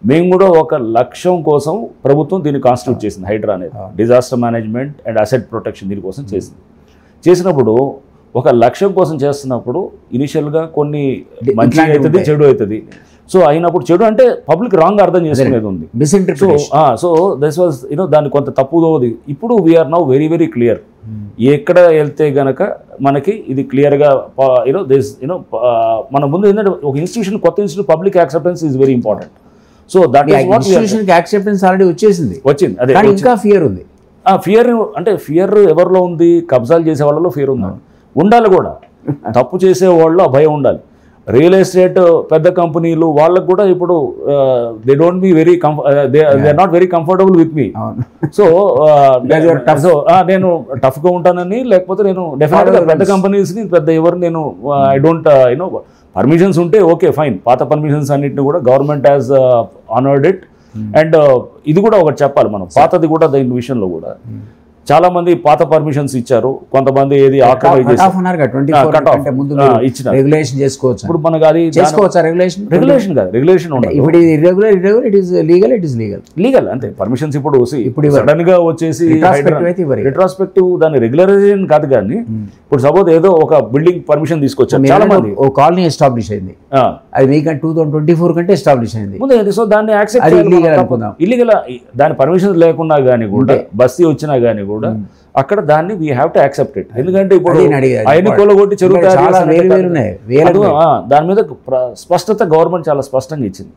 మేము కూడా ఒక లక్ష్యం కోసం ప్రభుత్వం దీన్ని కాన్స్టిట్యూట్ చేసింది. హైడ్రా అనేది disaster management and asset protection దీనికోసం చేసినప్పుడు ఒక లక్ష్యం కోసం చేస్తున్నప్పుడు ఇనిషియల్గా కొన్ని మంచి అవుతుంది, చెడు అవుతుంది. సో అయినప్పుడు చెడు అంటే పబ్లిక్ రాంగ్ అర్థం చేసుకునేది ఉంది. సో దిస్ వాజ్ దాన్ని కొంత తప్పుదోది. ఇప్పుడు we're now very very clear. ఎక్కడ వెళ్తే గనక మనకి ఇది క్లియర్గా మన ముందు ఏంటంటే ఒక ఇన్స్టిట్యూషన్, కొత్త institution public acceptance is very important. So that ఇన్స్టిట్యూషన్కి యాక్సెప్టెన్స్ ఆల్రెడీ వచ్చింది. అదే ఇంకా ఫియర్ ఉంది. ఫియర్ ఎవరిలో ఉంది? కబ్జాలు చేసే వాళ్ళలో ఫియర్ ఉంది, ఉండాలి కూడా. తప్పు చేసే వాళ్ళు ఆ భయం ఉండాలి. రియల్ ఎస్టేట్ పెద్ద కంపెనీలు వాళ్ళకు కూడా ఇప్పుడు they don't be very they are not very comfortable with me. So నేను టఫ్గా ఉంటానని, లేకపోతే నేను డెఫినెట్గా పెద్ద కంపెనీస్ని పెద్ద ఎవరు నేను ఐ డోంట్ పర్మిషన్స్ ఉంటే ఓకే ఫైన్. పాత పర్మిషన్స్ అన్నింటినీ కూడా government has honoured it. And ఇది కూడా ఒకటి చెప్పాలి మనం, పాతది కూడా దీని విషయంలో కూడా చాలా మంది పాత పర్మిషన్స్ ఇచ్చారు, కొంతమంది ఏది రెగ్యులేషన్ చేసుకోవచ్చు. ఇప్పుడు మనకు అది రెగ్యులేషన్ కాదు, రెగ్యులేషన్ లీగల్ అంతే. పర్మిషన్స్ ఇప్పుడు సడన్ గా వచ్చేసి రిట్రాస్పెక్టివ్ దాని రెగ్యులరైజేషన్ కాదు. కానీ ఇప్పుడు సపోజ్ ఏదో ఒక బిల్డింగ్ పర్మిషన్ తీసుకొచ్చారు, చాలా మంది కాలనీ ఎస్టాబ్లిష్ అయింది, అది మీకంటే 2024 కంటే ఎస్టాబ్లిష్ అయింది. సో దాన్ని యాక్సెప్ట్ ఇల్లీగల్, దాని పర్మిషన్ లేకున్నా కానీ కూడా బస్తీ వచ్చినా కానీ కూడా అక్కడ దాన్ని we have to accept it. ఎందుకంటే ఇప్పుడు ఆయన కొలగొట్టి చెరువు దాని మీద స్పష్టత గవర్నమెంట్ చాలా స్పష్టంగా ఇచ్చింది.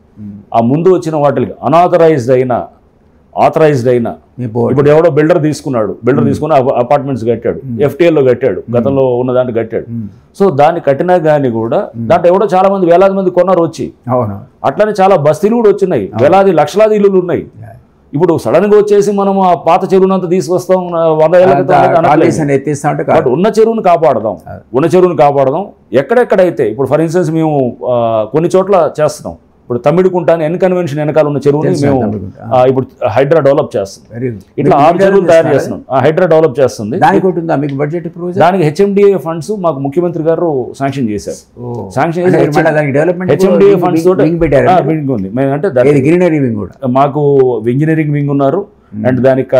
ఆ ముందు వచ్చిన వాటికి అనాథరైజ్డ్ అయినా ఆథరైజ్డ్ అయినా, ఇప్పుడు ఎవడో బిల్డర్ తీసుకుని అపార్ట్మెంట్స్ కట్టాడు, FTL కట్టాడు, గతంలో ఉన్న దాంట్లో కట్టాడు. సో దాన్ని కట్టినా కానీ కూడా దాంట్లో ఎవడో చాలా మంది వేలాది మంది కొన్నారు వచ్చి. అట్లనే చాలా బస్తీలు కూడా వచ్చినాయి, వేలాది లక్షలాది ఇల్లులు ఉన్నాయి. ఇప్పుడు సడన్ గా వచ్చేసి మనం ఆ పాత చెరువునంతా తీసుకొస్తాం 100 ఏళ్ళ క్రితం. బట్ ఉన్న చెరువును కాపాడదాం. ఎక్కడెక్కడైతే ఇప్పుడు ఫర్ ఇన్స్టెన్స్ మేము కొన్ని చోట్ల చేస్తున్నాం. ఇప్పుడు తమిడికుంటాను ఎన్ కన్వెన్షన్ వెనకాల ఉన్న చెరువుని మేము ఇప్పుడు హైడ్రా డెవలప్ చేస్తాం. ఇట్లా 6 చెరువులు తయారు చేస్తున్నాం. హైడ్రా డెవలప్ చేస్తుంది. దానికి HMDA ఫండ్స్ మాకు ముఖ్యమంత్రి గారు శాంక్షన్ చేశారు. శాంక్షన్ HMDA ఫండ్స్ వింగ్ ఉంది. అంటే గ్రీనరీ వింగ్ కూడా మాకు ఇంజనీరింగ్ వింగ్ ఉన్నారు. అండ్ దానికి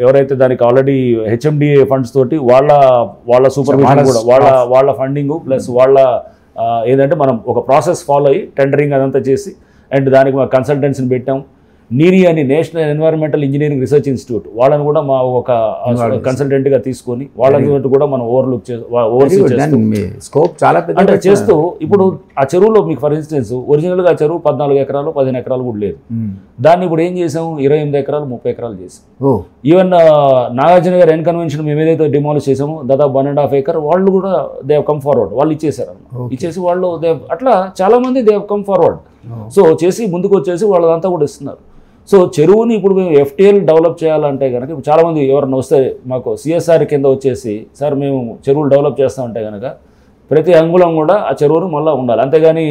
ఎవరైతే దానికి ఆల్రెడీ HMDA ఫండ్స్ తోటి వాళ్ళ సూపర్విజన్ కూడా వాళ్ళ ఫండింగ్ ప్లస్ వాళ్ళ ఏంటంటే మనం ఒక ప్రాసెస్ ఫాలో అయ్యి టెండరింగ్ అదంతా చేసి అండ్ దానికి మా కన్సల్టెన్సీని పెట్టాం. నీరి అని national environmental engineering research institute వాళ్ళని కూడా మా ఒక కన్సల్టెంట్గా తీసుకొని వాళ్ళని కూడా మనం ఓవర్సీ స్కోప్ చాలా పెద్ద అంటే చేస్తూ ఇప్పుడు ఆ చెరువులో మీకు ఫర్ ఇన్స్టెన్స్ ఒరిజినల్గా ఆ చెరువు 14 ఎకరాలు 15 ఎకరాలు కూడా లేదు. దాన్ని ఇప్పుడు ఏం చేసాం 28 ఎకరాలు 30 ఎకరాలు చేసాం. ఈవెన్ నాగార్జున గారు ఎన్ కన్వెన్షన్ మేము ఏదైతే డిమాలిష్ చేసామో దాదాపు 1.5 acre వాళ్ళు కూడా దే కమ్ ఫార్వర్డ్, వాళ్ళు ఇచ్చేసారు అన్నమాట. ఇచ్చేసి వాళ్ళు అట్లా చాలా మంది దే కమ్ ఫార్వర్డ్. సో చేసి ముందుకు వచ్చేసి వాళ్ళదంతా కూడా ఇస్తున్నారు. సో చెరువుని ఇప్పుడు మేము FTL డెవలప్ చేయాలంటే కనుక ఇప్పుడు చాలామంది ఎవరైనా వస్తే మాకు CSR కింద వచ్చేసి సార్ మేము చెరువులు డెవలప్ చేస్తామంటే కనుక ప్రతి అంగుళం కూడా ఆ చెరువును మళ్ళీ ఉండాలి, అంతేగాని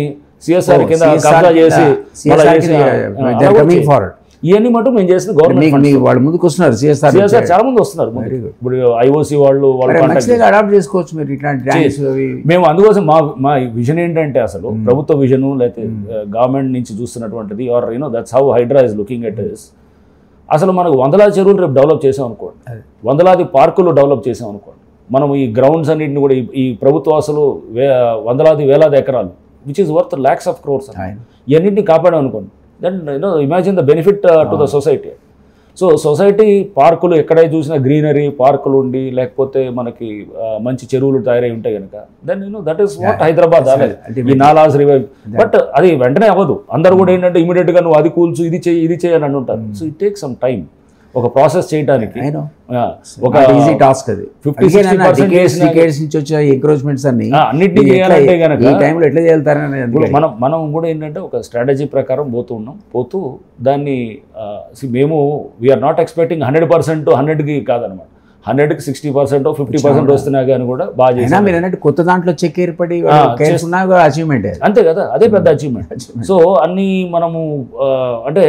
CSR కింద కబ్జా చేసి ఇవన్నీ మటు మేము చేసిన గవర్నమెంట్ వాళ్ళు ముందుకు వస్తున్నారు. CSR చాలా మంది వస్తున్నారు. ఇప్పుడు IOC వాళ్ళు అడాప్ట్ చేసుకోవచ్చు మీరు ఇట్లాంటి. మేము అందుకోసం మా విజన్ ఏంటంటే అసలు ప్రభుత్వ విజన్ లేకపోతే గవర్నమెంట్ నుంచి చూస్తున్నటువంటిది or that's how HYDRAA is looking at is. అసలు మనకు వందలాది చెరువులు రేపు డెవలప్ చేసాం అనుకోండి, వందలాది పార్కులు డెవలప్ చేసాం అనుకోండి, మనం ఈ గ్రౌండ్స్ అన్నింటిని కూడా ఈ ప్రభుత్వం అసలు వందలాది వేలాది ఎకరాలు which is worth lakhs of crores ఇవన్నింటినీ కాపాడాం అనుకోండి. Then imagine the benefit to the society. So society పార్కులు ఎక్కడైతే చూసినా గ్రీనరీ పార్కులు ఉండి లేకపోతే మనకి మంచి చెరువులు తయారై ఉంటాయి కనుక then that is what Hyderabad అనేది ఈ నాలాస్ రివైవ్. బట్ అది వెంటనే అవ్వదు. అందరు కూడా ఏంటంటే ఇమీడియట్గా నువ్వు అది కూల్చు ఇది చేయి అని అంటారు. So it take some time ఒక ప్రాసెస్ చేయడానికి. ఒక ఈజీ టాస్క్ అది. 50-60% నుంచి వచ్చే ఎంక్రోచ్మెంట్స్ అన్ని అన్నింటినీ చేయాలంటే కనుక ఈ టైంలో ఎట్లా చేయాలని మనం కూడా ఏంటంటే ఒక స్ట్రాటజీ ప్రకారం పోతూ దాన్ని మేము వీఆర్ నాట్ ఎక్స్పెక్టింగ్ 100% 100కి కాదనమాట. 100కి 60% 50% వస్తున్నా కానీ కూడా బాగా చేసినా మీరు అన్నట్టు కొత్త దాంట్లో చెక్ ఏర్పడి అచీవ్మెంట్ అంతే కదా, అదే పెద్ద అచీవ్మెంట్. సో అన్ని మనము అంటే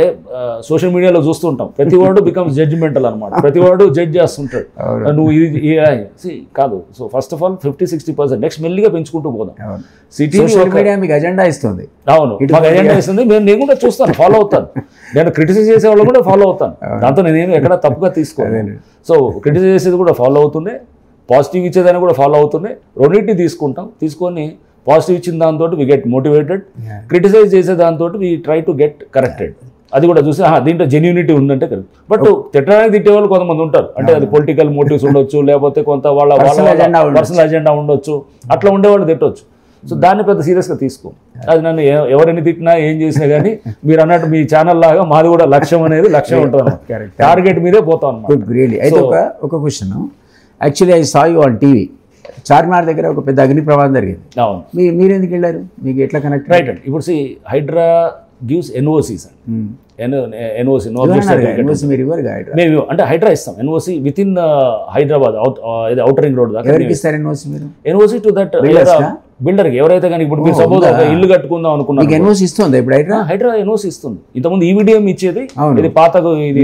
సోషల్ మీడియాలో చూస్తుంటాం ప్రతి వాడు బికమ్స్ జడ్జిమెంటల్ అనమాట. ప్రతి వాడు జడ్జ్ చేస్తుంటాడు నువ్వు ఇది కాదు. So first of all 50-60% next మెల్లిగా పెంచుకుంటూ పోదాం. సిటీ మీకు అజెండా ఇస్తుంది. అవును, మాకు అజెండా ఇస్తుంది. నేను కూడా చూస్తాను, ఫాలో అవుతాను. నేను క్రిటిసైజ్ చేసే వాళ్ళు కూడా ఫాలో అవుతాను. దాంతో నేనేమి ఎక్కడ తప్పుగా తీసుకోను. సో క్రిటిసైజ్ చేసేది కూడా ఫాలో అవుతుండే, పాజిటివ్ ఇచ్చేదాన్ని కూడా ఫాలో అవుతుండే. రెండింటిని తీసుకొని పాజిటివ్ ఇచ్చిన దాంతో వి గెట్ మోటివేటెడ్, క్రిటిసైజ్ చేసే దాంతో we try to get corrected. అది కూడా చూసి దీంట్లో జెన్యూనిటీ ఉందంటే కరెక్ట్. బట్ తిట్టడానికి తిట్టే వాళ్ళు కొంతమంది ఉంటారు. అంటే అది పొలిటికల్ మోటివ్స్ ఉండొచ్చు, లేకపోతే కొంత వాళ్ళ పర్సనల్ అజెండా ఉండొచ్చు, అట్లా ఉండేవాళ్ళు తిట్టవచ్చు. సో దాన్ని పెద్ద సీరియస్గా తీసుకో. అది నన్ను ఎవరైనా తిట్టినా ఏం చేసినా కానీ మీరు అన్నట్టు మీ ఛానల్ లాగా మాది కూడా లక్ష్యం ఉంటుంది. టార్గెట్ మీదే పోతాం అన్నమాట. అయితే ఒక question, actually I saw you on TV. Charminar దగ్గర ఒక పెద్ద అగ్ని ప్రమాదం జరిగింది. అవును, మీరు ఎందుకు వెళ్ళారు? మీకు ఎట్లా కనెక్ట్? రైట్ అండి. ఇప్పుడు హైడ్రా గివ్స్ NOCs NOC మీరు ఇవ్వరు మేము అంటే హైడ్రా ఇస్తాం NOC with in Hyderabad outer ring road దాకా. ఎవరికి ఇస్తారు NOC మీరు? NOC టు దట్ బిల్డర్ కి ఎవరైతే కానీ ఇప్పుడు మీరు సపోజ్ ఒక ఇల్లు కట్టుకుందాం అనుకున్నాను NOC ఇస్తుంది. ఇప్పుడు హైడ్రా NOC ఇస్తుంది. ఇంతకుముందు EVDM ఇచ్చేది, ఇది పాతకు ఇది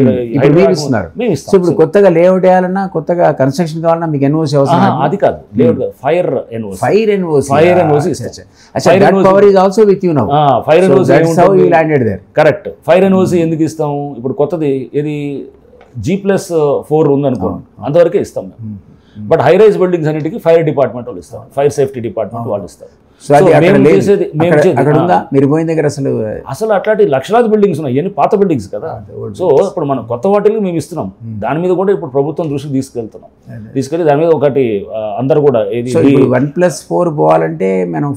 ఇస్తున్నారు. ఇప్పుడు కొత్తగా లేఅవుట్ వేయాలన్నా కొత్తగా కన్స్ట్రక్షన్ కావాలన్నా మీకు NOC అవసరం? అది కాదు, layout fire NOC power is also with you now. Fire NOC landed there. Correct. Fire NOC ఎందుకు ఇస్తాము? ఇప్పుడు కొత్తది ఇది G+4 ఉందనుకోండి, అంతవరకే ఇస్తాం మేము. బట్ హై రైజ్ బిల్డింగ్స్ అన్నిటికీ ఫైర్ డిపార్ట్మెంట్ వాళ్ళు ఇస్తారు, ఫైర్ సేఫ్టీ డిపార్ట్మెంట్ వాళ్ళు ఇస్తారు. మీరు పోయిన దగ్గర అసలు అట్లాంటి లక్షలాది బిల్డింగ్స్ ఉన్నాయి, ఇవన్నీ పాత బిల్డింగ్స్ కదా. సో ఇప్పుడు మనం కొత్త వాటికి మేము ఇస్తున్నాం. దాని మీద కూడా ఇప్పుడు ప్రభుత్వం దృష్టికి తీసుకెళ్ళి దాని మీద ఒకటి అందరు కూడా 1+4 పోవాలంటే మనం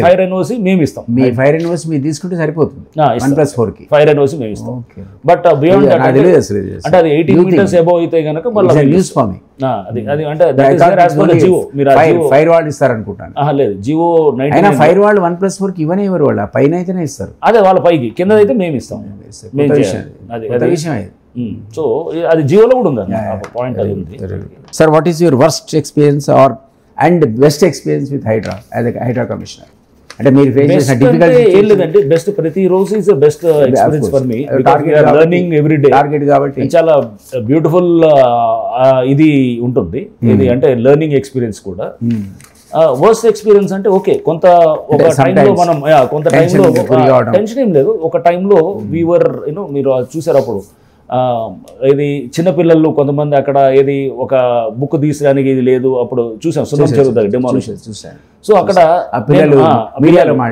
ఫైర్ NOC మేము ఇస్తాం. మీ ఫైర్ NOC మీరు తీసుకుంటే సరిపోతుంది. 1+4కి ఫైర్ NOC మేము ఇస్తాం. బట్ బియాండ్ అంటే అది 18 meters అబోవ్ అయితే కనుక మళ్ళీ న్యూస్ ఫామ్ అది అంటే ఫైర్ వాళ్ళు ఇస్తారు అనుకుంటాను. లేదు, జియో ఫైర్ వాళ్ళు 1+4కి ఇవ్వనే ఎవరు వాళ్ళు పైన అయితేనే ఇస్తారు. అదే వాళ్ళ పైకి, కింద అయితే మేము ఇస్తాం. సో అది జియోలో కూడా ఉంది పాయింట్. అది ఉంది. Sir, what is your worst experience or and best experience with HYDRAA commissioner? అంటే మీరు ఫేస్ చేసిన డిఫికల్టీ ఏం లేదండి. బెస్ట్ ప్రతి రోజు is the best experience for me. Learning every day. Target కాబట్టి చాలా బ్యూటిఫుల్ ఇది ఉంటుంది. ఇది అంటే లెర్నింగ్ ఎక్స్పీరియన్స్ కూడా. వర్స్ట్ ఎక్స్పీరియన్స్ అంటే ఓకే, ఒక టైంలో మనం కొంత టైంలో టెన్షన్ ఏం లేదు. ఒక టైంలో వీవర్ మీరు చూసారు అప్పుడు ఇది చిన్నపిల్లలు కొంతమంది అక్కడ ఏది ఒక బుక్ తీసడానికి ఇది లేదు, అప్పుడు చూసాం సున్నం చెరువు డెమాలిషన్ చూసాను. సో అక్కడ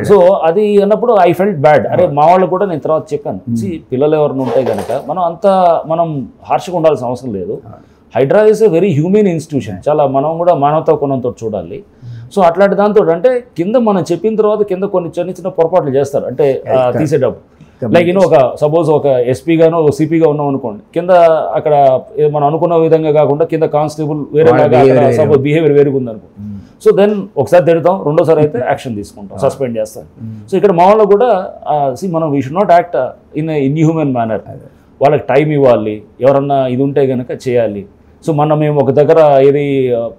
సో అది అన్నప్పుడు ఐ ఫెల్ట్ బ్యాడ్. అరే మా వాళ్ళు కూడా నేను తర్వాత చెప్పాను, పిల్లలు ఎవరిని ఉంటే కనుక మనం హార్ష్గా ఉండాల్సిన అవసరం లేదు. HYDRAA is a very human institution, చాలా మనం కూడా మానవతా కోణంతో చూడాలి. సో అట్లాంటి దాంతో అంటే కింద మనం చెప్పిన తర్వాత కింద కొన్ని చిన్న చిన్న పొరపాట్లు చేస్తారు, అంటే తీసేటప్పుడు లైక్ ఒక సపోజ్ ఒక ఎస్పీగానో సిపిగా ఉన్నాం అనుకోండి, కింద అక్కడ మనం అనుకున్న విధంగా కాకుండా కింద కానిస్టేబుల్ వేరేలాగా సపోజ్ బిహేవియర్ వేరుగా ఉందనుకో, సో దెన్ ఒకసారి తిడతాం, రెండోసారి అయితే యాక్షన్ తీసుకుంటాం, సస్పెండ్ చేస్తాం. సో ఇక్కడ మా వాళ్ళు కూడా మనం we should not act in inhuman manner. వాళ్ళకి టైం ఇవ్వాలి, ఎవరన్నా ఇది ఉంటే కనుక చేయాలి. సో మేము ఒక దగ్గర ఏది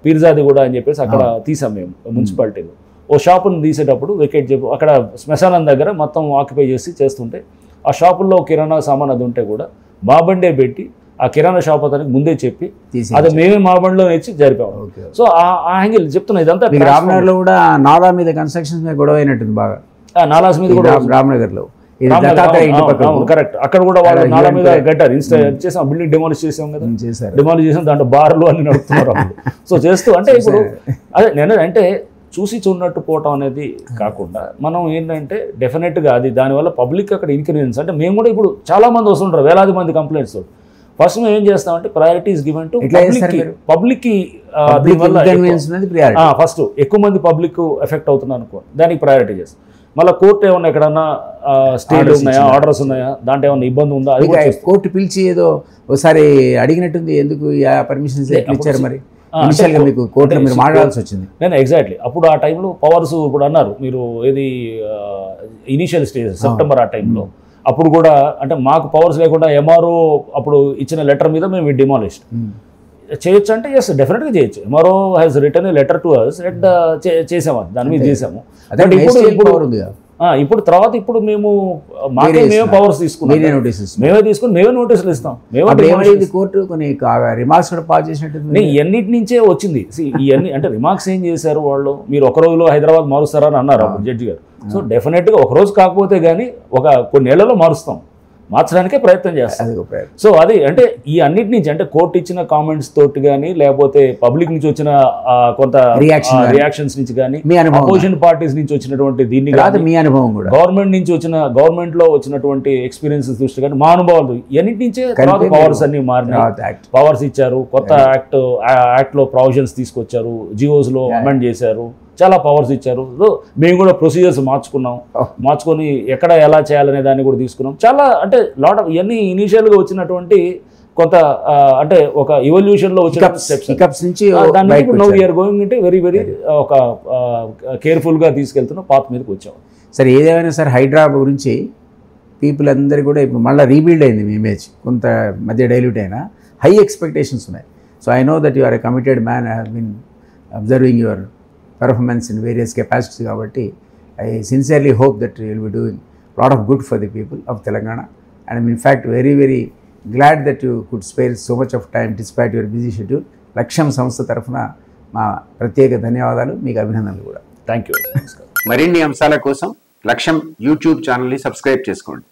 పీర్జాది కూడా అని చెప్పేసి అక్కడ తీసాం మేము మున్సిపాలిటీలో. ఓ షాపును తీసేటప్పుడు వెకేట్ చెప్పి అక్కడ శ్మశానం దగ్గర మొత్తం ఆక్యుపై చేస్తుంటే ఆ షాపుల్లో కిరాణా సామాన్ అది ఉంటే కూడా మా బండే పెట్టి ఆ కిరాణా షాప్ అతనికి ముందే చెప్పి అది మేమే మా బండిలో ఇచ్చి జరిపాము. సో ఆ యాంగిల్ చెప్తున్నా. ఇదంతా రామ్నగర్లో కూడా నాలా మీద కన్స్ట్రక్షన్స్ మీద గొడవ అయినట్టుంది బాగా, నాలాస్ మీద కూడా రామ్నగర్లో కరెక్ట్. అక్కడ కూడా వాళ్ళు నాలా మీద గట్టారు, చేసాం, బిల్డింగ్ డెమాలిష్ చేసాం కదా, డెమాలిష్ చేసాం, దాంట్లో బార్లు అన్ని నడుపుతున్నారు. సో చేస్తూ అంటే ఇప్పుడు అదే నేను అంటే చూసి చూడనట్టు పోవటం అనేది కాకుండా మనం ఏంటంటే డెఫినెట్గా అది దానివల్ల పబ్లిక్ అక్కడ ఇన్కన్వీనియన్స్. అంటే మేము కూడా ఇప్పుడు చాలా మంది వస్తుంటారు, వేలాది మంది కంప్లైంట్స్. ఫస్ట్ మేము ఏం చేస్తామంటే ప్రయారిటీస్ గివెన్ టు పబ్లిక్కి. ఫస్ట్ ఎక్కువ మంది పబ్లిక్ ఎఫెక్ట్ అవుతున్నారు అనుకో, దానికి ప్రయారిటీ చేస్తాం. మళ్ళీ కోర్టు ఏమన్నా ఎక్కడన్నా స్టేలు ఉన్నాయా, ఆర్డర్స్ ఉన్నాయా, దాంట్లో ఏమన్నా ఇబ్బంది ఉందా, అది కోర్టు పిలిచి ఏదో ఒకసారి అడిగినట్టుంది, ఎందుకు పర్మిషన్స్ ఇచ్చారు మరి మీకు కోర్టులో మీరు మాట్లాడాల్సి వచ్చింది. నేను ఎగ్జాక్ట్లీ అప్పుడు ఆ టైంలో పవర్స్ ఇప్పుడు అన్నారు మీరు ఏది ఇనీషియల్ స్టేజ్ సెప్టెంబర్ ఆ టైంలో, అప్పుడు కూడా అంటే మాకు పవర్స్ లేకుండా ఎంఆర్ఓ అప్పుడు ఇచ్చిన లెటర్ మీద మేము డిమాలిస్ట్ చేయొచ్చు అంటే ఎస్ డెఫినెట్గా చేయొచ్చు. MRO has return a letter to us and చేసాము, దాని మీద చేసాము. ఇప్పుడు తర్వాత ఇప్పుడు మేము మేమే పవర్స్ తీసుకున్నాం, మేమే తీసుకుని మేమే నోటీసులు ఇస్తాం. కోర్టు కొన్ని రిమార్క్స్ కూడా పాస్ చేసినట్టు ఎన్నిటి నుంచే వచ్చింది. ఇవన్నీ అంటే రిమార్క్స్ ఏం చేశారు వాళ్ళు, మీరు ఒక రోజులో హైదరాబాద్ మారుస్తారని అన్నారు అప్పుడు జడ్జి గారు. సో డెఫినెట్గా ఒక రోజు కాకపోతే కానీ ఒక కొన్ని నెలల్లో మారుస్తాం, మార్చడానికే ప్రయత్నం చేస్తాం. సో అది అంటే ఈ అన్నిటి నుంచి అంటే కోర్టు ఇచ్చిన కామెంట్స్ తోటి కానీ లేకపోతే పబ్లిక్ నుంచి వచ్చిన కొంత రియాక్షన్స్ నుంచి కానీ అపోజిషన్ పార్టీస్ నుంచి వచ్చినటువంటి దీన్ని మీ అనుభవం కూడా గవర్నమెంట్ నుంచి గవర్నమెంట్ లో వచ్చినటువంటి ఎక్స్పీరియన్సెస్ దృష్టి కానీ మా అనుభవాలు ఇవన్నిటి నుంచే పవర్స్ అన్ని మారినాయి. పవర్స్ ఇచ్చారు, కొత్త యాక్ట్ లో ప్రొవిజన్స్ తీసుకొచ్చారు, జియోస్ లో అమెండ్ చేశారు, చాలా పవర్స్ ఇచ్చారు. సో మేము కూడా ప్రొసీజర్స్ మార్చుకొని ఎక్కడ ఎలా చేయాలనే దాన్ని కూడా తీసుకున్నాం. చాలా అంటే లాట్ ఆఫ్ ఇవన్నీ ఇనీషియల్గా వచ్చినటువంటి కొంత అంటే ఒక ఎవల్యూషన్లో వచ్చిన స్టెప్స్ నుంచి నౌ వీఆర్ గోయింగ్ అంటే వెరీ ఒక కేర్ఫుల్గా తీసుకెళ్తున్న పాత్ మీదకి వచ్చాము. సరే ఏదేమైనా సార్ హైడ్రా గురించి పీపుల్ అందరికీ కూడా ఇప్పుడు మళ్ళీ రీబిల్డ్ అయింది మీ ఇమేజ్, కొంత మధ్య డైల్యూట్ అయినా హై ఎక్స్పెక్టేషన్స్ ఉన్నాయి. So I know that you are a committed man, I have been observing your performance in various capacities kabatti I sincerely hope that you will be doing a lot of good for the people of Telangana, and I'm in fact very glad that you could spare so much of time despite your busy schedule. Laksham Samstha tarafuna ma pratyeka ధన్యవాదాలు, మీకు అభినందనలు కూడా. Thank you. మరిన్ని అంశాల కోసం లక్ష్యం YouTube ఛానల్ని subscribe చేసుకోండి.